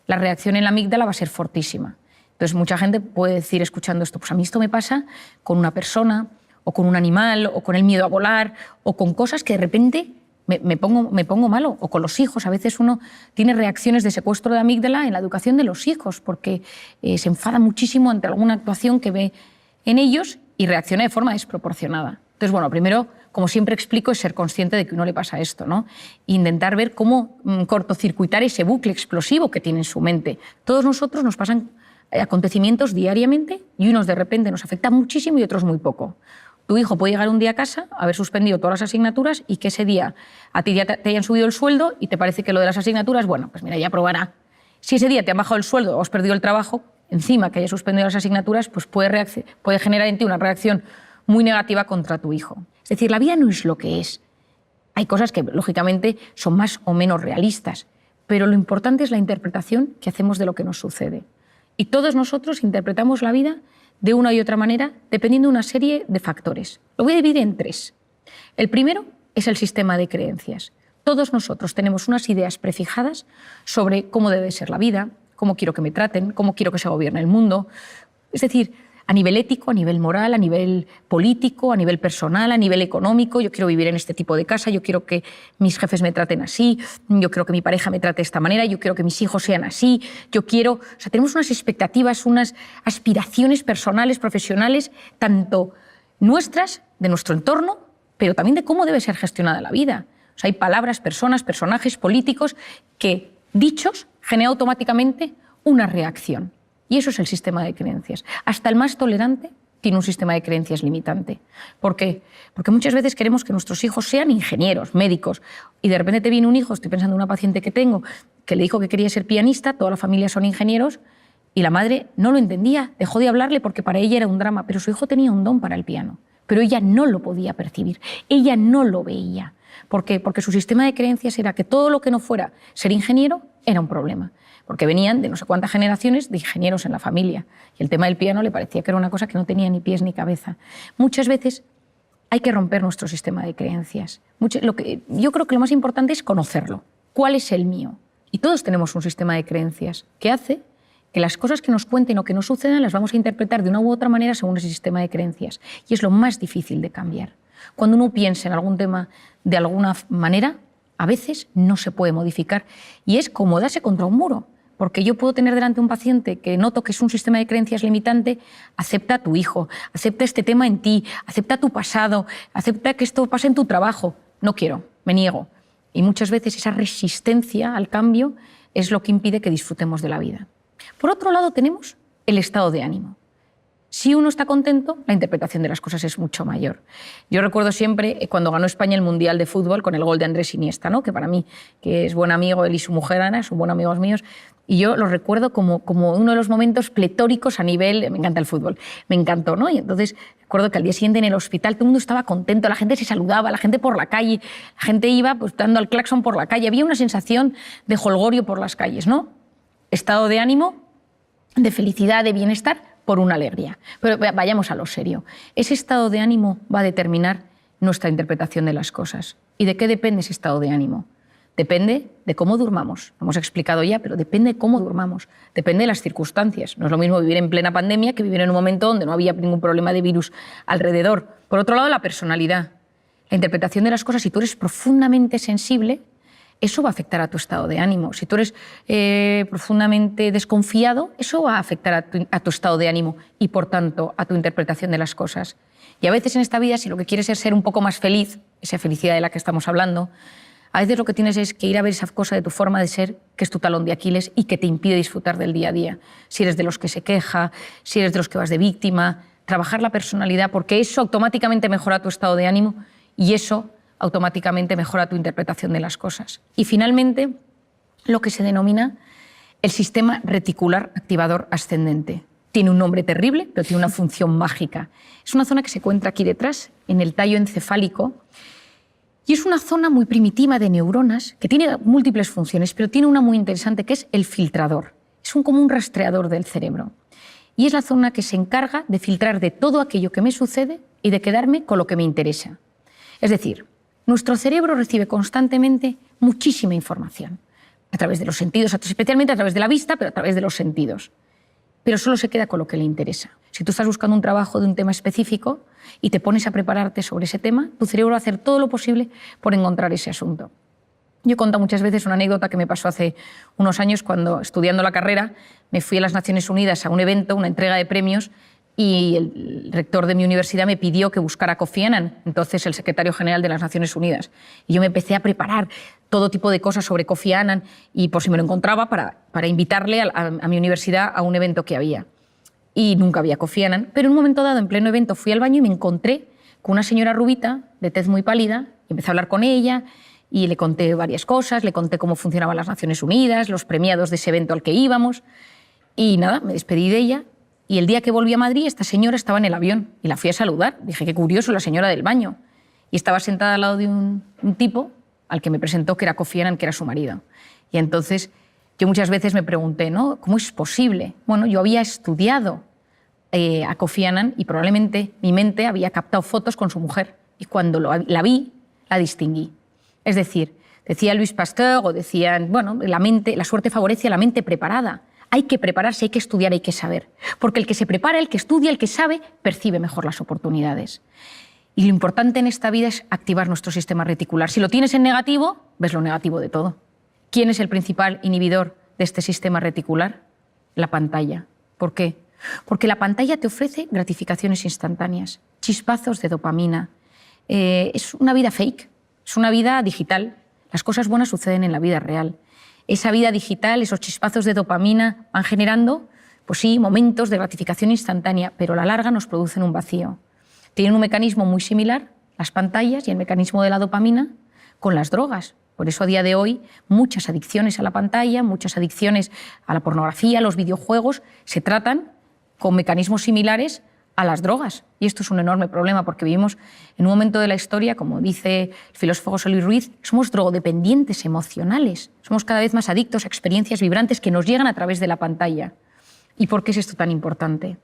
la reacción en la amígdala va a ser fortísima. Entonces, mucha gente puede decir, escuchando esto, pues a mí esto me pasa con una persona, o con un animal, o con el miedo a volar, o con cosas que de repente me pongo malo, o con los hijos. A veces uno tiene reacciones de secuestro de amígdala en la educación de los hijos, porque se enfada muchísimo ante alguna actuación que ve en ellos y reacciona de forma desproporcionada. Entonces, bueno, primero, como siempre explico, es ser consciente de que a uno le pasa esto, ¿no? E intentar ver cómo cortocircuitar ese bucle explosivo que tiene en su mente. Todos nosotros nos pasan acontecimientos diariamente y unos de repente nos afectan muchísimo y otros muy poco. Tu hijo puede llegar un día a casa, haber suspendido todas las asignaturas y que ese día a ti ya te hayan subido el sueldo y te parece que lo de las asignaturas, bueno, pues mira, ya probará. Si ese día te han bajado el sueldo o has perdido el trabajo, encima que hayas suspendido las asignaturas, pues puede generar en ti una reacción muy negativa contra tu hijo. Es decir, la vida no es lo que es. Hay cosas que, lógicamente, son más o menos realistas, pero lo importante es la interpretación que hacemos de lo que nos sucede. Y todos nosotros interpretamos la vida de una y otra manera dependiendo de una serie de factores. Lo voy a dividir en 3. El primero es el sistema de creencias. Todos nosotros tenemos unas ideas prefijadas sobre cómo debe ser la vida, cómo quiero que me traten, cómo quiero que se gobierne el mundo. Es decir, a nivel ético, a nivel moral, a nivel político, a nivel personal, a nivel económico. Yo quiero vivir en este tipo de casa, yo quiero que mis jefes me traten así, yo quiero que mi pareja me trate de esta manera, yo quiero que mis hijos sean así, yo quiero... O sea, tenemos unas expectativas, unas aspiraciones personales, profesionales, tanto nuestras, de nuestro entorno, pero también de cómo debe ser gestionada la vida. O sea, hay palabras, personas, personajes políticos que, dichos, generan automáticamente una reacción. Y eso es el sistema de creencias. Hasta el más tolerante tiene un sistema de creencias limitante. ¿Por qué? Porque muchas veces queremos que nuestros hijos sean ingenieros, médicos, y de repente te viene un hijo, estoy pensando en una paciente que tengo, que le dijo que quería ser pianista, toda la familia son ingenieros, y la madre no lo entendía, dejó de hablarle porque para ella era un drama, pero su hijo tenía un don para el piano, pero ella no lo podía percibir, ella no lo veía. ¿Por qué? Porque su sistema de creencias era que todo lo que no fuera ser ingeniero era un problema, porque venían de no sé cuántas generaciones de ingenieros en la familia y el tema del piano le parecía que era una cosa que no tenía ni pies ni cabeza. Muchas veces hay que romper nuestro sistema de creencias. Yo creo que lo más importante es conocerlo. ¿Cuál es el mío? Y todos tenemos un sistema de creencias que hace que las cosas que nos cuenten o que nos sucedan las vamos a interpretar de una u otra manera según ese sistema de creencias. Y es lo más difícil de cambiar. Cuando uno piensa en algún tema de alguna manera, a veces no se puede modificar y es como darse contra un muro, porque yo puedo tener delante un paciente que noto que es un sistema de creencias limitante, acepta a tu hijo, acepta este tema en ti, acepta tu pasado, acepta que esto pase en tu trabajo. No quiero, me niego. Y muchas veces esa resistencia al cambio es lo que impide que disfrutemos de la vida. Por otro lado tenemos el estado de ánimo. Si uno está contento, la interpretación de las cosas es mucho mayor. Yo recuerdo siempre cuando ganó España el Mundial de Fútbol con el gol de Andrés Iniesta, ¿no? Que para mí, que es buen amigo, él y su mujer Ana, son buenos amigos míos, y yo lo recuerdo como uno de los momentos pletóricos a nivel... Me encanta el fútbol, me encantó, ¿no? Y entonces recuerdo que al día siguiente en el hospital todo el mundo estaba contento, la gente se saludaba, la gente por la calle, la gente iba pues, dando al claxon por la calle, había una sensación de jolgorio por las calles, ¿no? Estado de ánimo, de felicidad, de bienestar, por una alegría. Pero vayamos a lo serio. Ese estado de ánimo va a determinar nuestra interpretación de las cosas. ¿Y de qué depende ese estado de ánimo? Depende de cómo durmamos. Lo hemos explicado ya, pero depende de cómo durmamos. Depende de las circunstancias. No es lo mismo vivir en plena pandemia que vivir en un momento donde no había ningún problema de virus alrededor. Por otro lado, la personalidad. La interpretación de las cosas, si tú eres profundamente sensible, eso va a afectar a tu estado de ánimo. Si tú eres profundamente desconfiado, eso va a afectar a tu estado de ánimo y, por tanto, a tu interpretación de las cosas. Y a veces en esta vida, si lo que quieres es ser un poco más feliz, esa felicidad de la que estamos hablando, a veces lo que tienes es que ir a ver esa cosa de tu forma de ser, que es tu talón de Aquiles y que te impide disfrutar del día a día. Si eres de los que se queja, si eres de los que vas de víctima, trabajar la personalidad, porque eso automáticamente mejora tu estado de ánimo y eso automáticamente mejora tu interpretación de las cosas. Y finalmente, lo que se denomina el sistema reticular activador ascendente. Tiene un nombre terrible, pero tiene una función mágica. Es una zona que se encuentra aquí detrás, en el tallo encefálico, y es una zona muy primitiva de neuronas que tiene múltiples funciones, pero tiene una muy interesante que es el filtrador. Es como un rastreador del cerebro. Y es la zona que se encarga de filtrar de todo aquello que me sucede y de quedarme con lo que me interesa. Es decir, nuestro cerebro recibe constantemente muchísima información, a través de los sentidos, especialmente a través de la vista, pero a través de los sentidos. Pero solo se queda con lo que le interesa. Si tú estás buscando un trabajo de un tema específico y te pones a prepararte sobre ese tema, tu cerebro va a hacer todo lo posible por encontrar ese asunto. Yo he contado muchas veces una anécdota que me pasó hace unos años cuando, estudiando la carrera, me fui a las Naciones Unidas a un evento, una entrega de premios, y el rector de mi universidad me pidió que buscara a Kofi Annan, entonces el secretario general de las Naciones Unidas. Y yo me empecé a preparar todo tipo de cosas sobre Kofi Annan y por si me lo encontraba para invitarle a mi universidad a un evento que había. Y nunca había Kofi Annan, pero en un momento dado, en pleno evento, fui al baño y me encontré con una señora rubita, de tez muy pálida, y empecé a hablar con ella y le conté varias cosas, le conté cómo funcionaban las Naciones Unidas, los premiados de ese evento al que íbamos, y nada, me despedí de ella. Y el día que volví a Madrid, esta señora estaba en el avión y la fui a saludar. Dije, qué curioso, la señora del baño. Y estaba sentada al lado de un tipo al que me presentó que era Kofi Annan, que era su marido. Y entonces yo muchas veces me pregunté, ¿no? ¿Cómo es posible? Bueno, yo había estudiado a Kofi Annan y probablemente mi mente había captado fotos con su mujer y cuando la vi, la distinguí. Es decir, decía Louis Pasteur o decían, bueno, la suerte favorece a la mente preparada. Hay que prepararse, hay que estudiar, hay que saber. Porque el que se prepara, el que estudia, el que sabe, percibe mejor las oportunidades. Y lo importante en esta vida es activar nuestro sistema reticular. Si lo tienes en negativo, ves lo negativo de todo. ¿Quién es el principal inhibidor de este sistema reticular? La pantalla. ¿Por qué? Porque la pantalla te ofrece gratificaciones instantáneas, chispazos de dopamina. Es una vida fake, es una vida digital. Las cosas buenas suceden en la vida real. Esa vida digital, esos chispazos de dopamina van generando, pues sí, momentos de gratificación instantánea, pero a la larga nos producen un vacío. Tienen un mecanismo muy similar, las pantallas y el mecanismo de la dopamina, con las drogas. Por eso a día de hoy muchas adicciones a la pantalla, muchas adicciones a la pornografía, a los videojuegos, se tratan con mecanismos similares a las drogas. Y esto es un enorme problema porque vivimos en un momento de la historia, como dice el filósofo José Luis Ruiz, somos drogodependientes emocionales. Somos cada vez más adictos a experiencias vibrantes que nos llegan a través de la pantalla. ¿Y por qué es esto tan importante?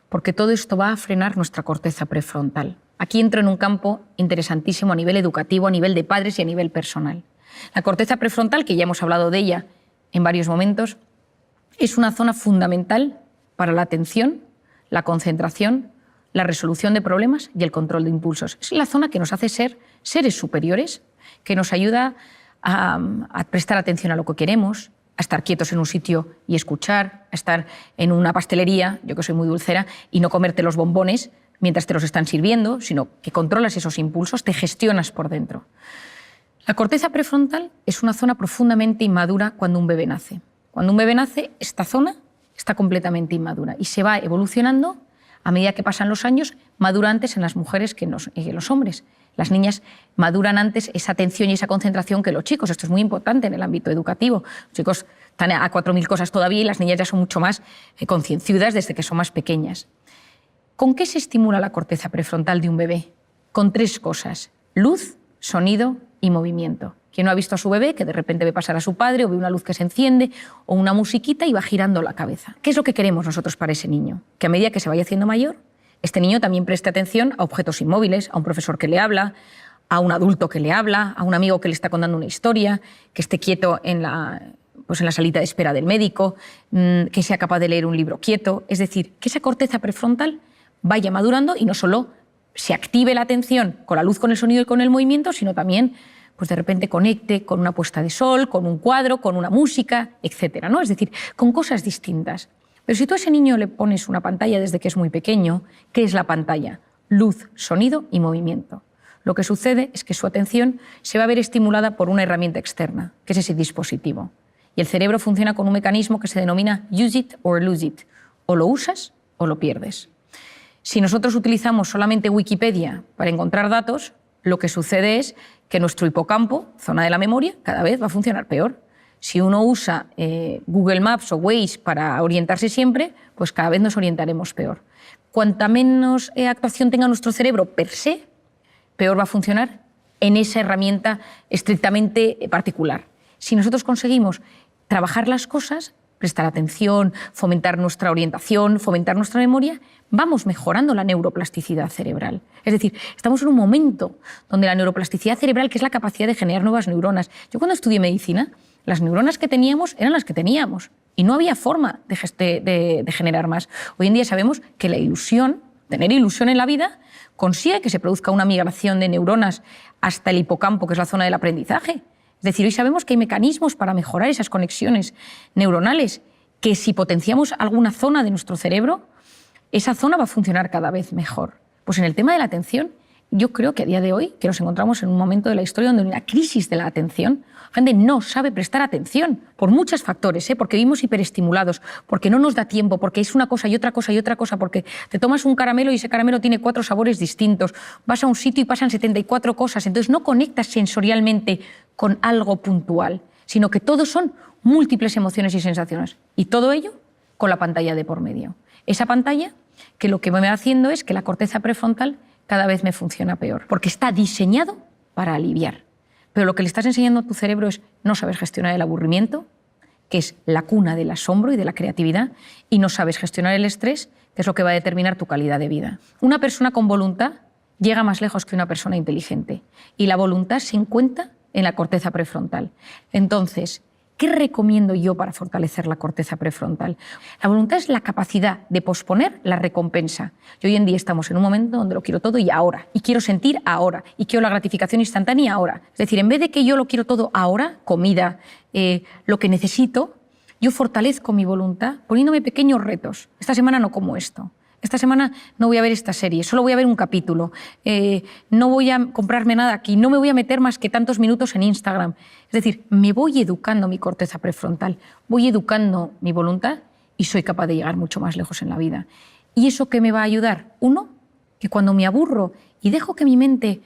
Porque todo esto va a frenar nuestra corteza prefrontal. Aquí entro en un campo interesantísimo a nivel educativo, a nivel de padres y a nivel personal. La corteza prefrontal, que ya hemos hablado de ella en varios momentos, es una zona fundamental para la atención, la concentración, la resolución de problemas y el control de impulsos. Es la zona que nos hace ser seres superiores, que nos ayuda a prestar atención a lo que queremos, a estar quietos en un sitio y escuchar, a estar en una pastelería, yo que soy muy dulcera, y no comerte los bombones mientras te los están sirviendo, sino que controlas esos impulsos, te gestionas por dentro. La corteza prefrontal es una zona profundamente inmadura cuando un bebé nace. Cuando un bebé nace, esta zona está completamente inmadura y se va evolucionando a medida que pasan los años, madura antes en las mujeres que en los hombres. Las niñas maduran antes esa atención y esa concentración que los chicos. Esto es muy importante en el ámbito educativo. Los chicos están a 4.000 cosas todavía y las niñas ya son mucho más concienciudas desde que son más pequeñas. ¿Con qué se estimula la corteza prefrontal de un bebé? Con 3 cosas: luz, sonido y movimiento. ¿Quién no ha visto a su bebé que de repente ve pasar a su padre o ve una luz que se enciende o una musiquita y va girando la cabeza? ¿Qué es lo que queremos nosotros para ese niño? Que a medida que se vaya haciendo mayor, este niño también preste atención a objetos inmóviles, a un profesor que le habla, a un adulto que le habla, a un amigo que le está contando una historia, que esté quieto en la salita de espera del médico, que sea capaz de leer un libro quieto. Es decir, que esa corteza prefrontal vaya madurando y no solo se active la atención con la luz, con el sonido y con el movimiento, sino también pues de repente conecte con una puesta de sol, con un cuadro, con una música, etcétera, ¿no? Es decir, con cosas distintas. Pero si tú a ese niño le pones una pantalla desde que es muy pequeño, ¿qué es la pantalla? Luz, sonido y movimiento. Lo que sucede es que su atención se va a ver estimulada por una herramienta externa, que es ese dispositivo. Y el cerebro funciona con un mecanismo que se denomina use it or lose it. O lo usas o lo pierdes. Si nosotros utilizamos solamente Wikipedia para encontrar datos, lo que sucede es que nuestro hipocampo, zona de la memoria, cada vez va a funcionar peor. Si uno usa Google Maps o Waze para orientarse siempre, pues cada vez nos orientaremos peor. Cuanta menos actuación tenga nuestro cerebro per se, peor va a funcionar en esa herramienta estrictamente particular. Si nosotros conseguimos trabajar las cosas, prestar atención, fomentar nuestra orientación, fomentar nuestra memoria, vamos mejorando la neuroplasticidad cerebral. Es decir, estamos en un momento donde la neuroplasticidad cerebral, que es la capacidad de generar nuevas neuronas. Yo cuando estudié medicina, las neuronas que teníamos eran las que teníamos y no había forma de generar más. Hoy en día sabemos que la ilusión, tener ilusión en la vida, consigue que se produzca una migración de neuronas hasta el hipocampo, que es la zona del aprendizaje. Es decir, hoy sabemos que hay mecanismos para mejorar esas conexiones neuronales, que si potenciamos alguna zona de nuestro cerebro, esa zona va a funcionar cada vez mejor. Pues en el tema de la atención, yo creo que a día de hoy, que nos encontramos en un momento de la historia donde hay una crisis de la atención, la gente no sabe prestar atención por muchos factores, porque vivimos hiperestimulados, porque no nos da tiempo, porque es una cosa y otra cosa y otra cosa, porque te tomas un caramelo y ese caramelo tiene 4 sabores distintos, vas a un sitio y pasan 74 cosas, entonces no conectas sensorialmente con algo puntual, sino que todo son múltiples emociones y sensaciones, y todo ello con la pantalla de por medio. Esa pantalla que lo que me va haciendo es que la corteza prefrontal cada vez me funciona peor, porque está diseñado para aliviar. Pero lo que le estás enseñando a tu cerebro es no saber gestionar el aburrimiento, que es la cuna del asombro y de la creatividad, y no sabes gestionar el estrés, que es lo que va a determinar tu calidad de vida. Una persona con voluntad llega más lejos que una persona inteligente, y la voluntad se encuentra en la corteza prefrontal. Entonces, ¿qué recomiendo yo para fortalecer la corteza prefrontal? La voluntad es la capacidad de posponer la recompensa. Y hoy en día estamos en un momento donde lo quiero todo y ahora, y quiero sentir ahora, y quiero la gratificación instantánea ahora. Es decir, en vez de que yo lo quiero todo ahora, comida, lo que necesito, yo fortalezco mi voluntad poniéndome pequeños retos. Esta semana no como esto. Esta semana no voy a ver esta serie, solo voy a ver un capítulo. No voy a comprarme nada aquí, no me voy a meter más que tantos minutos en Instagram. Es decir, me voy educando mi corteza prefrontal, voy educando mi voluntad y soy capaz de llegar mucho más lejos en la vida. ¿Y eso qué me va a ayudar? Uno, que cuando me aburro y dejo que mi mente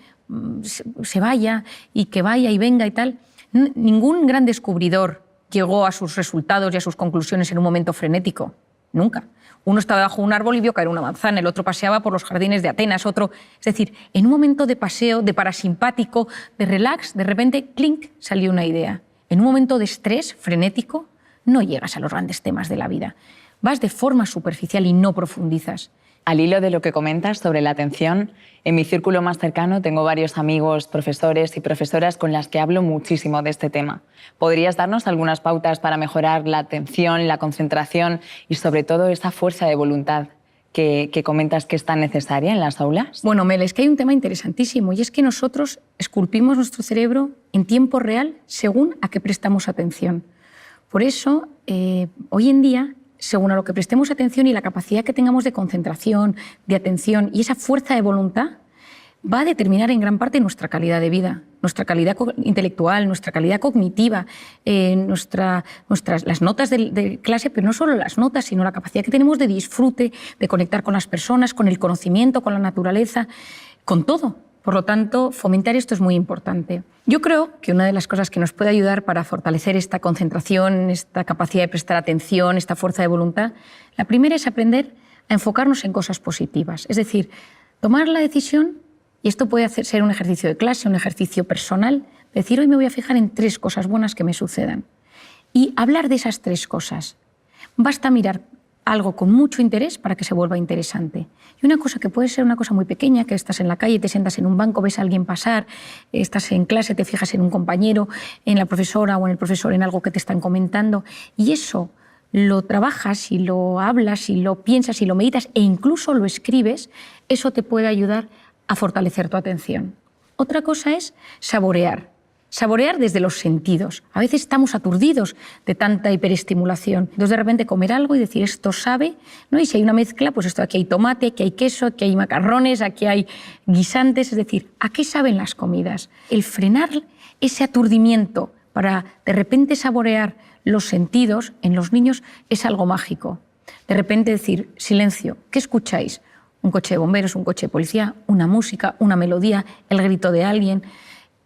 se vaya y que vaya y venga y tal, ningún gran descubridor llegó a sus resultados y a sus conclusiones en un momento frenético. Nunca. Uno estaba bajo un árbol y vio caer una manzana, el otro paseaba por los jardines de Atenas, otro... Es decir, en un momento de paseo, de parasimpático, de relax, de repente, clink, salió una idea. En un momento de estrés frenético, no llegas a los grandes temas de la vida. Vas de forma superficial y no profundizas. Al hilo de lo que comentas sobre la atención, en mi círculo más cercano tengo varios amigos, profesores y profesoras con las que hablo muchísimo de este tema. ¿Podrías darnos algunas pautas para mejorar la atención, la concentración y sobre todo esa fuerza de voluntad que comentas que es tan necesaria en las aulas? Bueno, Mel, es que hay un tema interesantísimo y es que nosotros esculpimos nuestro cerebro en tiempo real según a qué prestamos atención. Por eso, hoy en día, según a lo que prestemos atención y la capacidad que tengamos de concentración, de atención y esa fuerza de voluntad, va a determinar en gran parte nuestra calidad de vida, nuestra calidad intelectual, nuestra calidad cognitiva, las notas de clase, pero no solo las notas, sino la capacidad que tenemos de disfrute, de conectar con las personas, con el conocimiento, con la naturaleza, con todo. Por lo tanto, fomentar esto es muy importante. Yo creo que una de las cosas que nos puede ayudar para fortalecer esta concentración, esta capacidad de prestar atención, esta fuerza de voluntad, la primera es aprender a enfocarnos en cosas positivas. Es decir, tomar la decisión, y esto puede ser un ejercicio de clase, un ejercicio personal, decir hoy me voy a fijar en 3 cosas buenas que me sucedan. Y hablar de esas 3 cosas. Basta mirar algo con mucho interés para que se vuelva interesante. Y una cosa que puede ser una cosa muy pequeña, que estás en la calle, te sientas en un banco, ves a alguien pasar, estás en clase, te fijas en un compañero, en la profesora o en el profesor, en algo que te están comentando, y eso lo trabajas y lo hablas y lo piensas y lo meditas e incluso lo escribes, eso te puede ayudar a fortalecer tu atención. Otra cosa es saborear. Saborear desde los sentidos. A veces estamos aturdidos de tanta hiperestimulación. Entonces, de repente, comer algo y decir, esto sabe, ¿no? Y si hay una mezcla, pues esto, aquí hay tomate, aquí hay queso, aquí hay macarrones, aquí hay guisantes. Es decir, ¿a qué saben las comidas? El frenar ese aturdimiento para, de repente, saborear los sentidos en los niños es algo mágico. De repente decir, silencio, ¿qué escucháis? Un coche de bomberos, un coche de policía, una música, una melodía, el grito de alguien.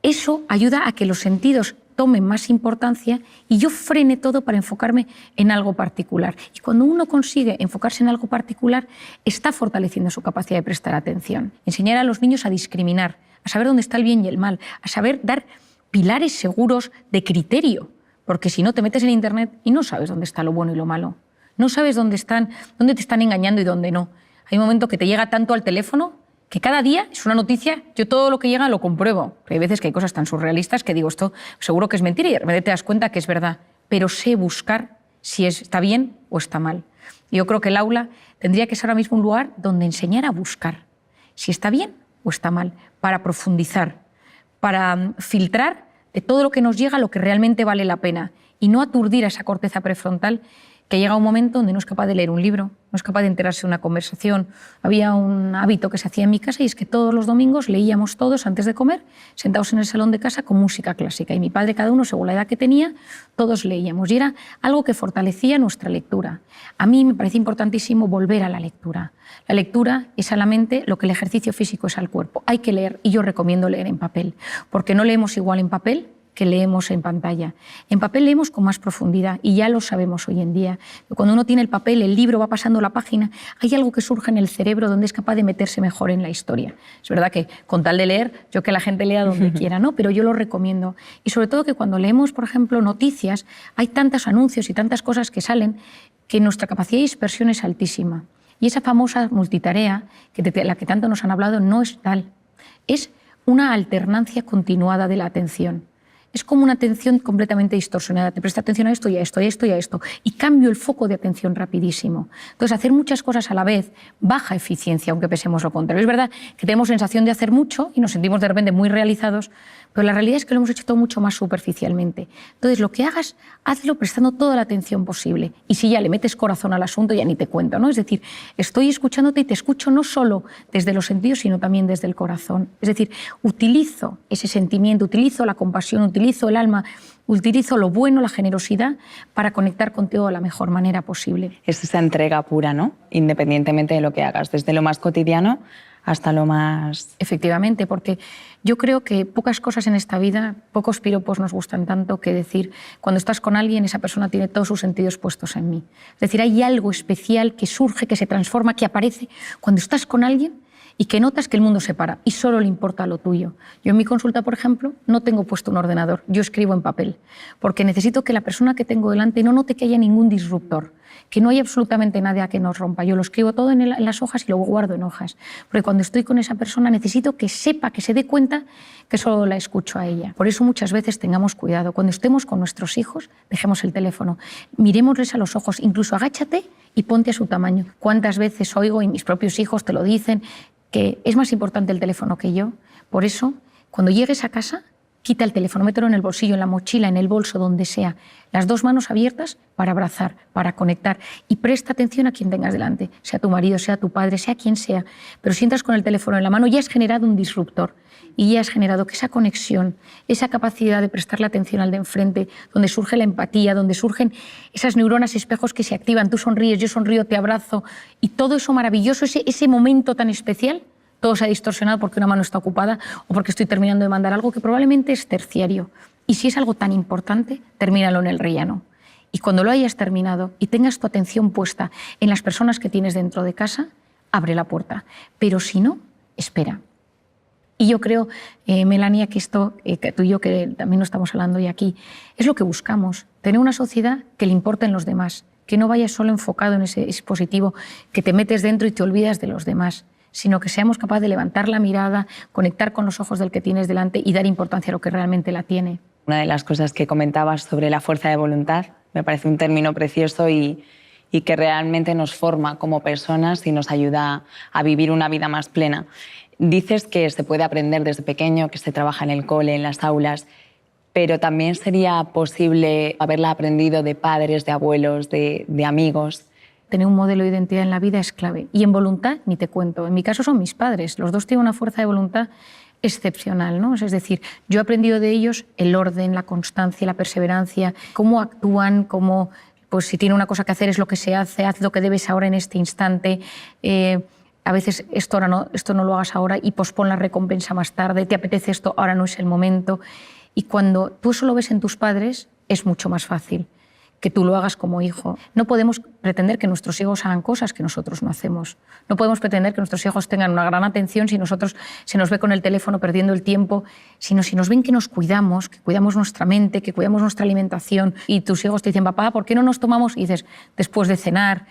Eso ayuda a que los sentidos tomen más importancia y yo frene todo para enfocarme en algo particular. Y cuando uno consigue enfocarse en algo particular, está fortaleciendo su capacidad de prestar atención. Enseñar a los niños a discriminar, a saber dónde está el bien y el mal, a saber dar pilares seguros de criterio, porque si no te metes en Internet y no sabes dónde está lo bueno y lo malo. No sabes dónde te están engañando y dónde no. Hay un momento que te llega tanto al teléfono que cada día es una noticia, yo todo lo que llega lo compruebo. Hay veces que hay cosas tan surrealistas que digo, esto seguro que es mentira y de repente te das cuenta que es verdad. Pero sé buscar si está bien o está mal. Yo creo que el aula tendría que ser ahora mismo un lugar donde enseñar a buscar si está bien o está mal, para profundizar, para filtrar de todo lo que nos llega lo que realmente vale la pena y no aturdir a esa corteza prefrontal que llega un momento donde no es capaz de leer un libro, no es capaz de enterarse de una conversación. Había un hábito que se hacía en mi casa y es que todos los domingos leíamos todos antes de comer, sentados en el salón de casa con música clásica. Y mi padre, cada uno según la edad que tenía, todos leíamos. Y era algo que fortalecía nuestra lectura. A mí me parece importantísimo volver a la lectura. La lectura es a la mente lo que el ejercicio físico es al cuerpo. Hay que leer y yo recomiendo leer en papel, porque no leemos igual en papel que leemos en pantalla. En papel leemos con más profundidad y ya lo sabemos hoy en día. Cuando uno tiene el papel, el libro va pasando la página, hay algo que surge en el cerebro donde es capaz de meterse mejor en la historia. Es verdad que con tal de leer, yo que la gente lea donde quiera, ¿no? Pero yo lo recomiendo. Y sobre todo que cuando leemos, por ejemplo, noticias, hay tantos anuncios y tantas cosas que salen que nuestra capacidad de dispersión es altísima. Y esa famosa multitarea, de la que tanto nos han hablado, no es tal. Es una alternancia continuada de la atención. Es como una atención completamente distorsionada. Te presta atención a esto y a esto, a esto y a esto. Y cambio el foco de atención rapidísimo. Entonces, hacer muchas cosas a la vez, baja eficiencia, aunque pensemos lo contrario. Es verdad que tenemos sensación de hacer mucho y nos sentimos de repente muy realizados, pero la realidad es que lo hemos hecho todo mucho más superficialmente. Entonces, lo que hagas, hazlo prestando toda la atención posible. Y si ya le metes corazón al asunto, ya ni te cuento, ¿no? Es decir, estoy escuchándote y te escucho no solo desde los sentidos, sino también desde el corazón. Es decir, utilizo ese sentimiento, utilizo la compasión, utilizo el alma, utilizo lo bueno, la generosidad, para conectar contigo de la mejor manera posible. Es esa entrega pura, ¿no? Independientemente de lo que hagas, desde lo más cotidiano hasta lo más... Efectivamente, porque yo creo que pocas cosas en esta vida, pocos piropos nos gustan tanto que decir, cuando estás con alguien, esa persona tiene todos sus sentidos puestos en mí. Es decir, hay algo especial que surge, que se transforma, que aparece cuando estás con alguien y que notas que el mundo se para y solo le importa lo tuyo. Yo en mi consulta, por ejemplo, no tengo puesto un ordenador, yo escribo en papel, porque necesito que la persona que tengo delante no note que haya ningún disruptor, que no haya absolutamente nada que nos rompa. Yo lo escribo todo en las hojas y lo guardo en hojas, porque cuando estoy con esa persona necesito que sepa, que se dé cuenta que solo la escucho a ella. Por eso muchas veces tengamos cuidado. Cuando estemos con nuestros hijos, dejemos el teléfono, mirémosles a los ojos, incluso agáchate y ponte a su tamaño. ¿Cuántas veces oigo, y mis propios hijos te lo dicen, que es más importante el teléfono que yo? Por eso, cuando llegues a casa, quita el teléfono, mételo en el bolsillo, en la mochila, en el bolso, donde sea. Las dos manos abiertas para abrazar, para conectar. Y presta atención a quien tengas delante, sea tu marido, sea tu padre, sea quien sea. Pero si entras con el teléfono en la mano, ya has generado un disruptor. Y ya has generado que esa conexión, esa capacidad de prestarle atención al de enfrente, donde surge la empatía, donde surgen esas neuronas espejos que se activan, tú sonríes, yo sonrío, te abrazo, y todo eso maravilloso, ese momento tan especial, todo se ha distorsionado porque una mano está ocupada o porque estoy terminando de mandar algo que probablemente es terciario. Y si es algo tan importante, termínalo en el rellano. Y cuando lo hayas terminado y tengas tu atención puesta en las personas que tienes dentro de casa, abre la puerta. Pero si no, espera. Y yo creo, Melania, que esto, que tú y yo que también lo estamos hablando hoy aquí, es lo que buscamos, tener una sociedad que le importen los demás, que no vayas solo enfocado en ese dispositivo, que te metes dentro y te olvidas de los demás, sino que seamos capaces de levantar la mirada, conectar con los ojos del que tienes delante y dar importancia a lo que realmente la tiene. Una de las cosas que comentabas sobre la fuerza de voluntad me parece un término precioso y que realmente nos forma como personas y nos ayuda a vivir una vida más plena. Dices que se puede aprender desde pequeño, que se trabaja en el cole, en las aulas, pero también sería posible haberla aprendido de padres, de abuelos, de amigos. Tener un modelo de identidad en la vida es clave. Y en voluntad, ni te cuento. En mi caso son mis padres. Los dos tienen una fuerza de voluntad excepcional, ¿no? Es decir, yo he aprendido de ellos el orden, la constancia, la perseverancia, cómo actúan, cómo, pues, si tiene una cosa que hacer es lo que se hace, haz lo que debes ahora en este instante. A veces esto no lo hagas ahora y pospon la recompensa más tarde, te apetece esto, ahora no es el momento. Y cuando tú eso lo ves en tus padres, es mucho más fácil que tú lo hagas como hijo. No podemos pretender que nuestros hijos hagan cosas que nosotros no hacemos. No podemos pretender que nuestros hijos tengan una gran atención si nosotros se nos ve con el teléfono perdiendo el tiempo, sino si nos ven que nos cuidamos, que cuidamos nuestra mente, que cuidamos nuestra alimentación, y tus hijos te dicen, papá, ¿por qué no nos tomamos? Y dices, después de cenar.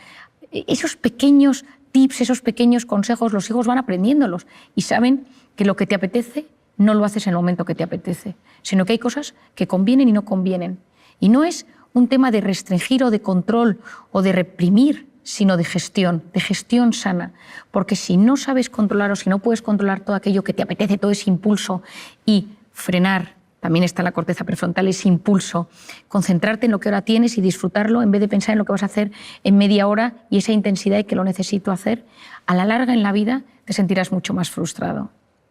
Esos pequeños tips, esos pequeños consejos, los hijos van aprendiéndolos y saben que lo que te apetece no lo haces en el momento que te apetece, sino que hay cosas que convienen y no convienen. Y no es un tema de restringir o de control o de reprimir, sino de gestión sana. Porque si no sabes controlar o si no puedes controlar todo aquello que te apetece, todo ese impulso, y frenar, también está en la corteza prefrontal, ese impulso, concentrarte en lo que ahora tienes y disfrutarlo en vez de pensar en lo que vas a hacer en media hora y esa intensidad y que lo necesito hacer, a la larga en la vida te sentirás mucho más frustrado.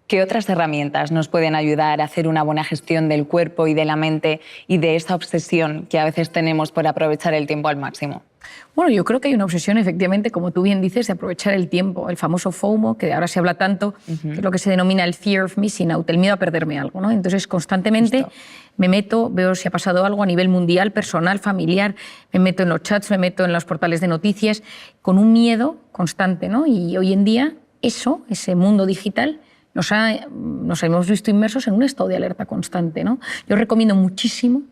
¿Qué otras herramientas nos pueden ayudar a hacer una buena gestión del cuerpo y de la mente y de esa obsesión que a veces tenemos por aprovechar el tiempo al máximo? Bueno, yo creo que hay una obsesión, efectivamente, como tú bien dices, de aprovechar el tiempo. El famoso FOMO, que ahora se habla tanto, que es lo que se denomina el fear of missing out, el miedo a perderme algo, ¿no? Entonces, constantemente me meto, veo si ha pasado algo a nivel mundial, personal, familiar, me meto en los chats, me meto en los portales de noticias, con un miedo constante, ¿no? Y hoy en día, ese mundo digital, nos hemos visto inmersos en un estado de alerta constante, ¿no? Yo recomiendo muchísimo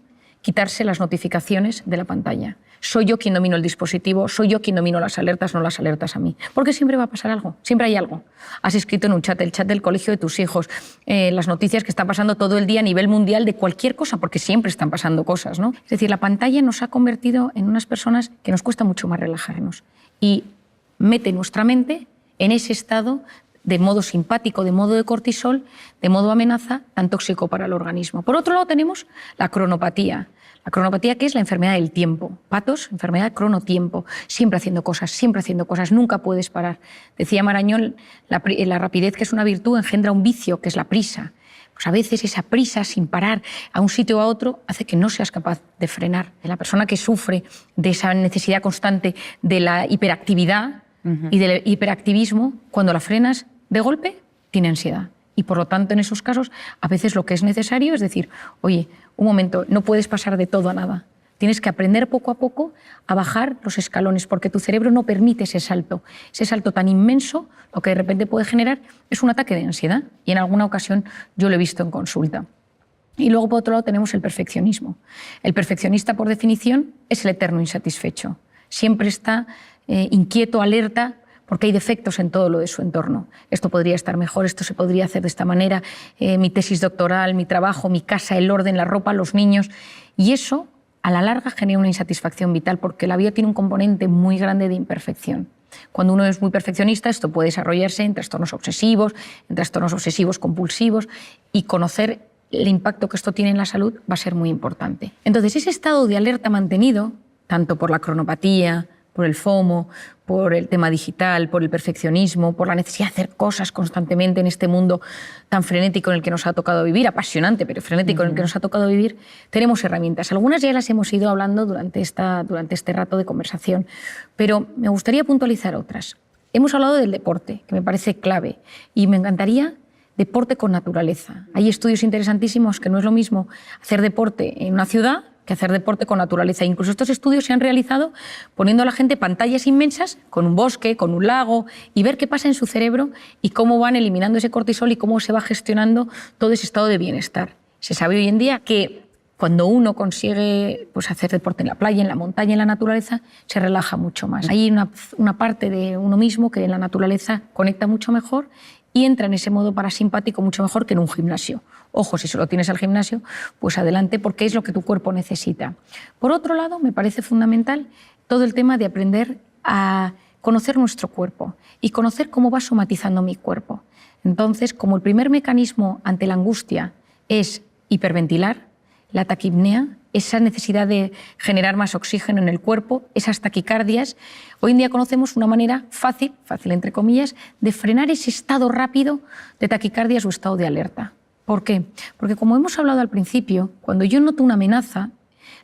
quitarse las notificaciones de la pantalla. Soy yo quien domino el dispositivo, soy yo quien domino las alertas, no las alertas a mí. Porque siempre va a pasar algo, siempre hay algo. Has escrito en un chat, el chat del colegio de tus hijos, las noticias que están pasando todo el día a nivel mundial de cualquier cosa, porque siempre están pasando cosas, ¿no? Es decir, la pantalla nos ha convertido en unas personas que nos cuesta mucho más relajarnos y mete nuestra mente en ese estado de modo simpático, de modo de cortisol, de modo amenaza, tan tóxico para el organismo. Por otro lado tenemos la cronopatía. La cronopatía, que es la enfermedad del tiempo. Patos, enfermedad cronotiempo. Siempre haciendo cosas, nunca puedes parar. Decía Marañón, la rapidez, que es una virtud, engendra un vicio, que es la prisa. Pues a veces esa prisa sin parar a un sitio o a otro hace que no seas capaz de frenar. La persona que sufre de esa necesidad constante de la hiperactividad y del hiperactivismo, cuando la frenas de golpe, tiene ansiedad. Y por lo tanto, en esos casos, a veces lo que es necesario es decir, oye, un momento, no puedes pasar de todo a nada. Tienes que aprender poco a poco a bajar los escalones, porque tu cerebro no permite ese salto tan inmenso. Lo que de repente puede generar es un ataque de ansiedad. Y en alguna ocasión yo lo he visto en consulta. Y luego, por otro lado, tenemos el perfeccionismo. El perfeccionista, por definición, es el eterno insatisfecho. Siempre está inquieto, alerta, porque hay defectos en todo lo de su entorno. Esto podría estar mejor, esto se podría hacer de esta manera, mi tesis doctoral, mi trabajo, mi casa, el orden, la ropa, los niños. Y eso, a la larga, genera una insatisfacción vital, porque la vida tiene un componente muy grande de imperfección. Cuando uno es muy perfeccionista, esto puede desarrollarse en trastornos obsesivos compulsivos, y conocer el impacto que esto tiene en la salud va a ser muy importante. Entonces, ese estado de alerta mantenido, tanto por la cronopatía, por el FOMO, por el tema digital, por el perfeccionismo, por la necesidad de hacer cosas constantemente en este mundo tan frenético en el que nos ha tocado vivir, apasionante, pero frenético en el que nos ha tocado vivir, tenemos herramientas. Algunas ya las hemos ido hablando durante este rato de conversación, pero me gustaría puntualizar otras. Hemos hablado del deporte, que me parece clave, y me encantaría deporte con naturaleza. Hay estudios interesantísimos que no es lo mismo hacer deporte en una ciudad que hacer deporte con naturaleza. Incluso estos estudios se han realizado poniendo a la gente pantallas inmensas con un bosque, con un lago, y ver qué pasa en su cerebro y cómo van eliminando ese cortisol y cómo se va gestionando todo ese estado de bienestar. Se sabe hoy en día que cuando uno consigue hacer deporte en la playa, en la montaña, en la naturaleza, se relaja mucho más. Hay una parte de uno mismo que en la naturaleza conecta mucho mejor y entra en ese modo parasimpático mucho mejor que en un gimnasio. Ojo, si solo tienes al gimnasio, pues adelante, porque es lo que tu cuerpo necesita. Por otro lado, me parece fundamental todo el tema de aprender a conocer nuestro cuerpo y conocer cómo va somatizando mi cuerpo. Entonces, como el primer mecanismo ante la angustia es hiperventilar, la taquipnea, esa necesidad de generar más oxígeno en el cuerpo, esas taquicardias, hoy en día conocemos una manera fácil entre comillas, de frenar ese estado rápido de taquicardias o estado de alerta. ¿Por qué? Porque como hemos hablado al principio, cuando yo noto una amenaza,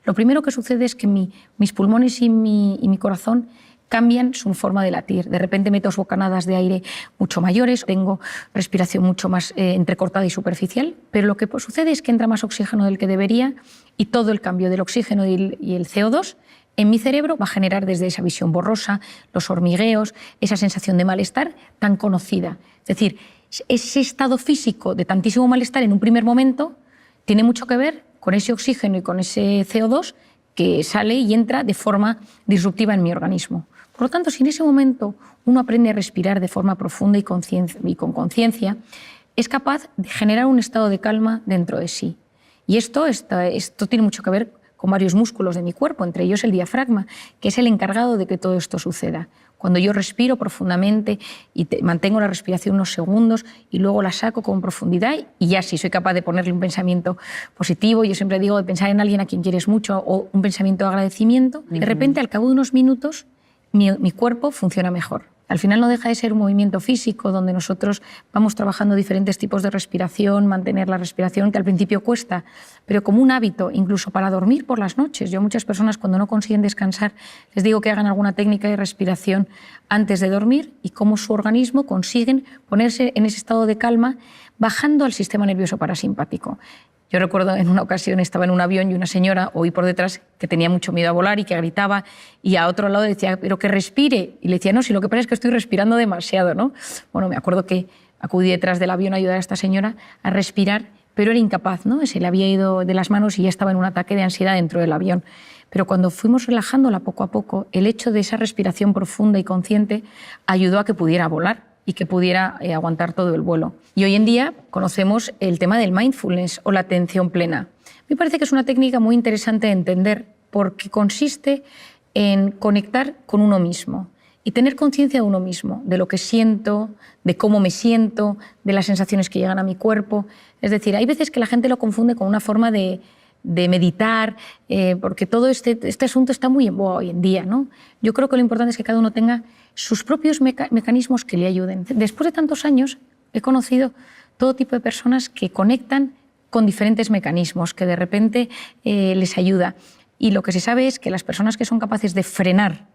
lo primero que sucede es que mis pulmones y mi corazón cambian su forma de latir. De repente meto bocanadas de aire mucho mayores, tengo respiración mucho más entrecortada y superficial, pero lo que sucede es que entra más oxígeno del que debería y todo el cambio del oxígeno y el CO2 en mi cerebro va a generar desde esa visión borrosa, los hormigueos, esa sensación de malestar tan conocida. Es decir, ese estado físico de tantísimo malestar en un primer momento tiene mucho que ver con ese oxígeno y con ese CO2 que sale y entra de forma disruptiva en mi organismo. Por lo tanto, si en ese momento uno aprende a respirar de forma profunda y con conciencia, es capaz de generar un estado de calma dentro de sí. Y esto tiene mucho que ver con varios músculos de mi cuerpo, entre ellos el diafragma, que es el encargado de que todo esto suceda. Cuando yo respiro profundamente y mantengo la respiración unos segundos y luego la saco con profundidad y ya sí soy capaz de ponerle un pensamiento positivo, yo siempre digo de pensar en alguien a quien quieres mucho o un pensamiento de agradecimiento, de repente al cabo de unos minutos mi cuerpo funciona mejor. Al final no deja de ser un movimiento físico donde nosotros vamos trabajando diferentes tipos de respiración, mantener la respiración, que al principio cuesta, pero como un hábito, incluso para dormir por las noches. Yo a muchas personas cuando no consiguen descansar les digo que hagan alguna técnica de respiración antes de dormir y cómo su organismo consiguen ponerse en ese estado de calma bajando al sistema nervioso parasimpático. Yo recuerdo en una ocasión estaba en un avión y una señora oí por detrás que tenía mucho miedo a volar y que gritaba, y a otro lado decía, pero que respire. Y le decía, no, si lo que pasa es que estoy respirando demasiado, ¿no? Bueno, me acuerdo que acudí detrás del avión a ayudar a esta señora a respirar, pero era incapaz, ¿no? Se le había ido de las manos y ya estaba en un ataque de ansiedad dentro del avión. Pero cuando fuimos relajándola poco a poco, el hecho de esa respiración profunda y consciente ayudó a que pudiera volar y que pudiera aguantar todo el vuelo. Y hoy en día conocemos el tema del mindfulness o la atención plena. Me parece que es una técnica muy interesante de entender porque consiste en conectar con uno mismo y tener conciencia de uno mismo, de lo que siento, de cómo me siento, de las sensaciones que llegan a mi cuerpo. Es decir, hay veces que la gente lo confunde con una forma de meditar, porque todo este asunto está muy en boga hoy en día, ¿no? Yo creo que lo importante es que cada uno tenga sus propios mecanismos que le ayuden. Después de tantos años he conocido todo tipo de personas que conectan con diferentes mecanismos, que de repente les ayuda. Y lo que se sabe es que las personas que son capaces de frenar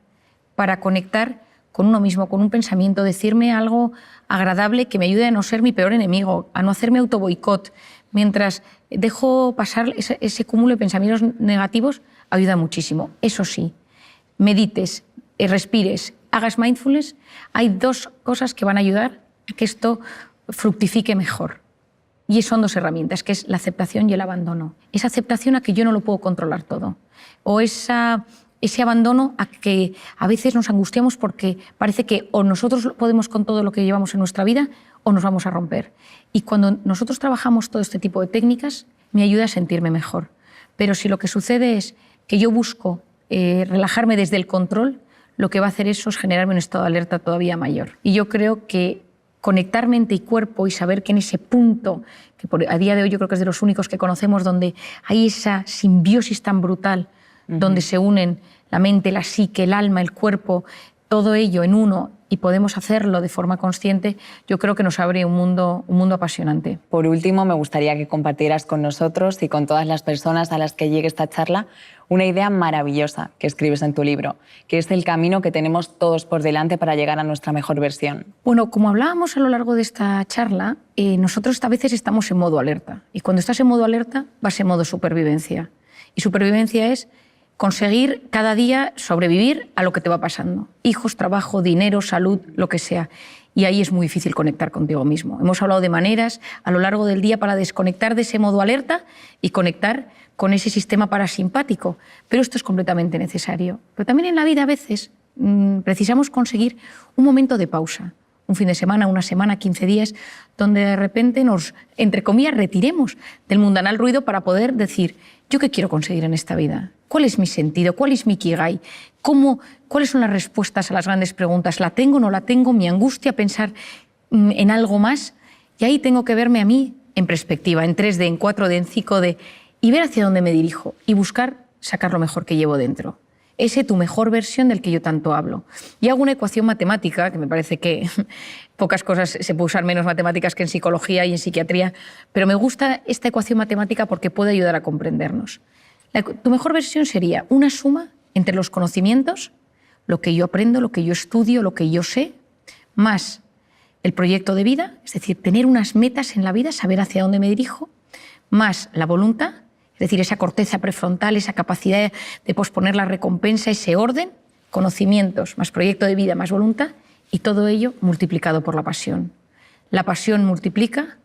para conectar con uno mismo, con un pensamiento, decirme algo agradable que me ayude a no ser mi peor enemigo, a no hacerme autoboicot, mientras dejo pasar ese cúmulo de pensamientos negativos, ayuda muchísimo. Eso sí, medites, respires, hagas mindfulness, hay dos cosas que van a ayudar a que esto fructifique mejor. Y son dos herramientas, que es la aceptación y el abandono. Esa aceptación a que yo no lo puedo controlar todo. O ese abandono a que a veces nos angustiamos porque parece que o nosotros podemos con todo lo que llevamos en nuestra vida o nos vamos a romper. Y cuando nosotros trabajamos todo este tipo de técnicas, me ayuda a sentirme mejor. Pero si lo que sucede es que yo busco relajarme desde el control, lo que va a hacer eso es generarme un estado de alerta todavía mayor. Y yo creo que conectar mente y cuerpo y saber que en ese punto, que a día de hoy yo creo que es de los únicos que conocemos, donde hay esa simbiosis tan brutal, donde se unen la mente, la psique, el alma, el cuerpo, todo ello en uno, y podemos hacerlo de forma consciente, yo creo que nos abre un mundo apasionante. Por último, me gustaría que compartieras con nosotros y con todas las personas a las que llegue esta charla una idea maravillosa que escribes en tu libro, que es el camino que tenemos todos por delante para llegar a nuestra mejor versión. Bueno, como hablábamos a lo largo de esta charla, nosotros a veces estamos en modo alerta. Y cuando estás en modo alerta, vas en modo supervivencia. Y supervivencia es conseguir cada día sobrevivir a lo que te va pasando. Hijos, trabajo, dinero, salud, lo que sea. Y ahí es muy difícil conectar contigo mismo. Hemos hablado de maneras a lo largo del día para desconectar de ese modo alerta y conectar con ese sistema parasimpático. Pero esto es completamente necesario. Pero también en la vida a veces precisamos conseguir un momento de pausa. Un fin de semana, una semana, 15 días, donde de repente nos, entre comillas, retiremos del mundanal ruido para poder decir, ¿yo qué quiero conseguir en esta vida? ¿Cuál es mi sentido? ¿Cuál es mi ikigai? ¿Cuáles son las respuestas a las grandes preguntas? ¿La tengo o no la tengo? ¿Mi angustia pensar en algo más? Y ahí tengo que verme a mí en perspectiva, en 3D, en 4D, en 5D, y ver hacia dónde me dirijo y buscar sacar lo mejor que llevo dentro. Ese tu mejor versión del que yo tanto hablo. Y hago una ecuación matemática, que me parece que pocas cosas se puede usar menos matemáticas que en psicología y en psiquiatría, pero me gusta esta ecuación matemática porque puede ayudar a comprendernos. Tu mejor versión sería una suma entre los conocimientos, lo que yo aprendo, lo que yo estudio, lo que yo sé, más el proyecto de vida, es decir, tener unas metas en la vida, saber hacia dónde me dirijo, más la voluntad, es decir, esa corteza prefrontal, esa capacidad de posponer la recompensa, ese orden, conocimientos, más proyecto de vida, más voluntad, y todo ello multiplicado por la pasión. La pasión multiplica,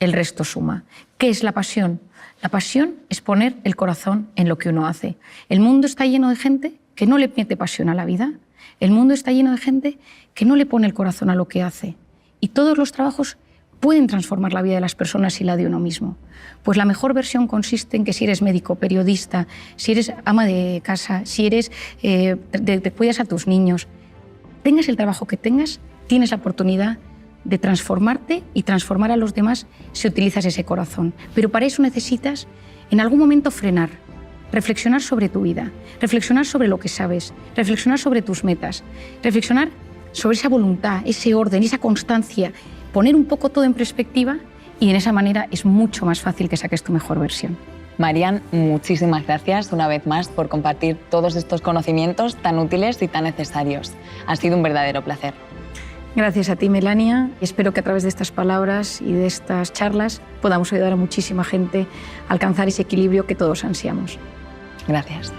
el resto suma. ¿Qué es la pasión? La pasión es poner el corazón en lo que uno hace. El mundo está lleno de gente que no le mete pasión a la vida. El mundo está lleno de gente que no le pone el corazón a lo que hace. Y todos los trabajos pueden transformar la vida de las personas y la de uno mismo. Pues la mejor versión consiste en que si eres médico, periodista, si eres ama de casa, si eres te cuidas a tus niños, tengas el trabajo que tengas, tienes la oportunidad de transformarte y transformar a los demás si utilizas ese corazón. Pero para eso necesitas en algún momento frenar, reflexionar sobre tu vida, reflexionar sobre lo que sabes, reflexionar sobre tus metas, reflexionar sobre esa voluntad, ese orden, esa constancia, poner un poco todo en perspectiva y en esa manera es mucho más fácil que saques tu mejor versión. Marian, muchísimas gracias una vez más por compartir todos estos conocimientos tan útiles y tan necesarios. Ha sido un verdadero placer. Gracias a ti, Melania. Espero que a través de estas palabras y de estas charlas podamos ayudar a muchísima gente a alcanzar ese equilibrio que todos ansiamos. Gracias.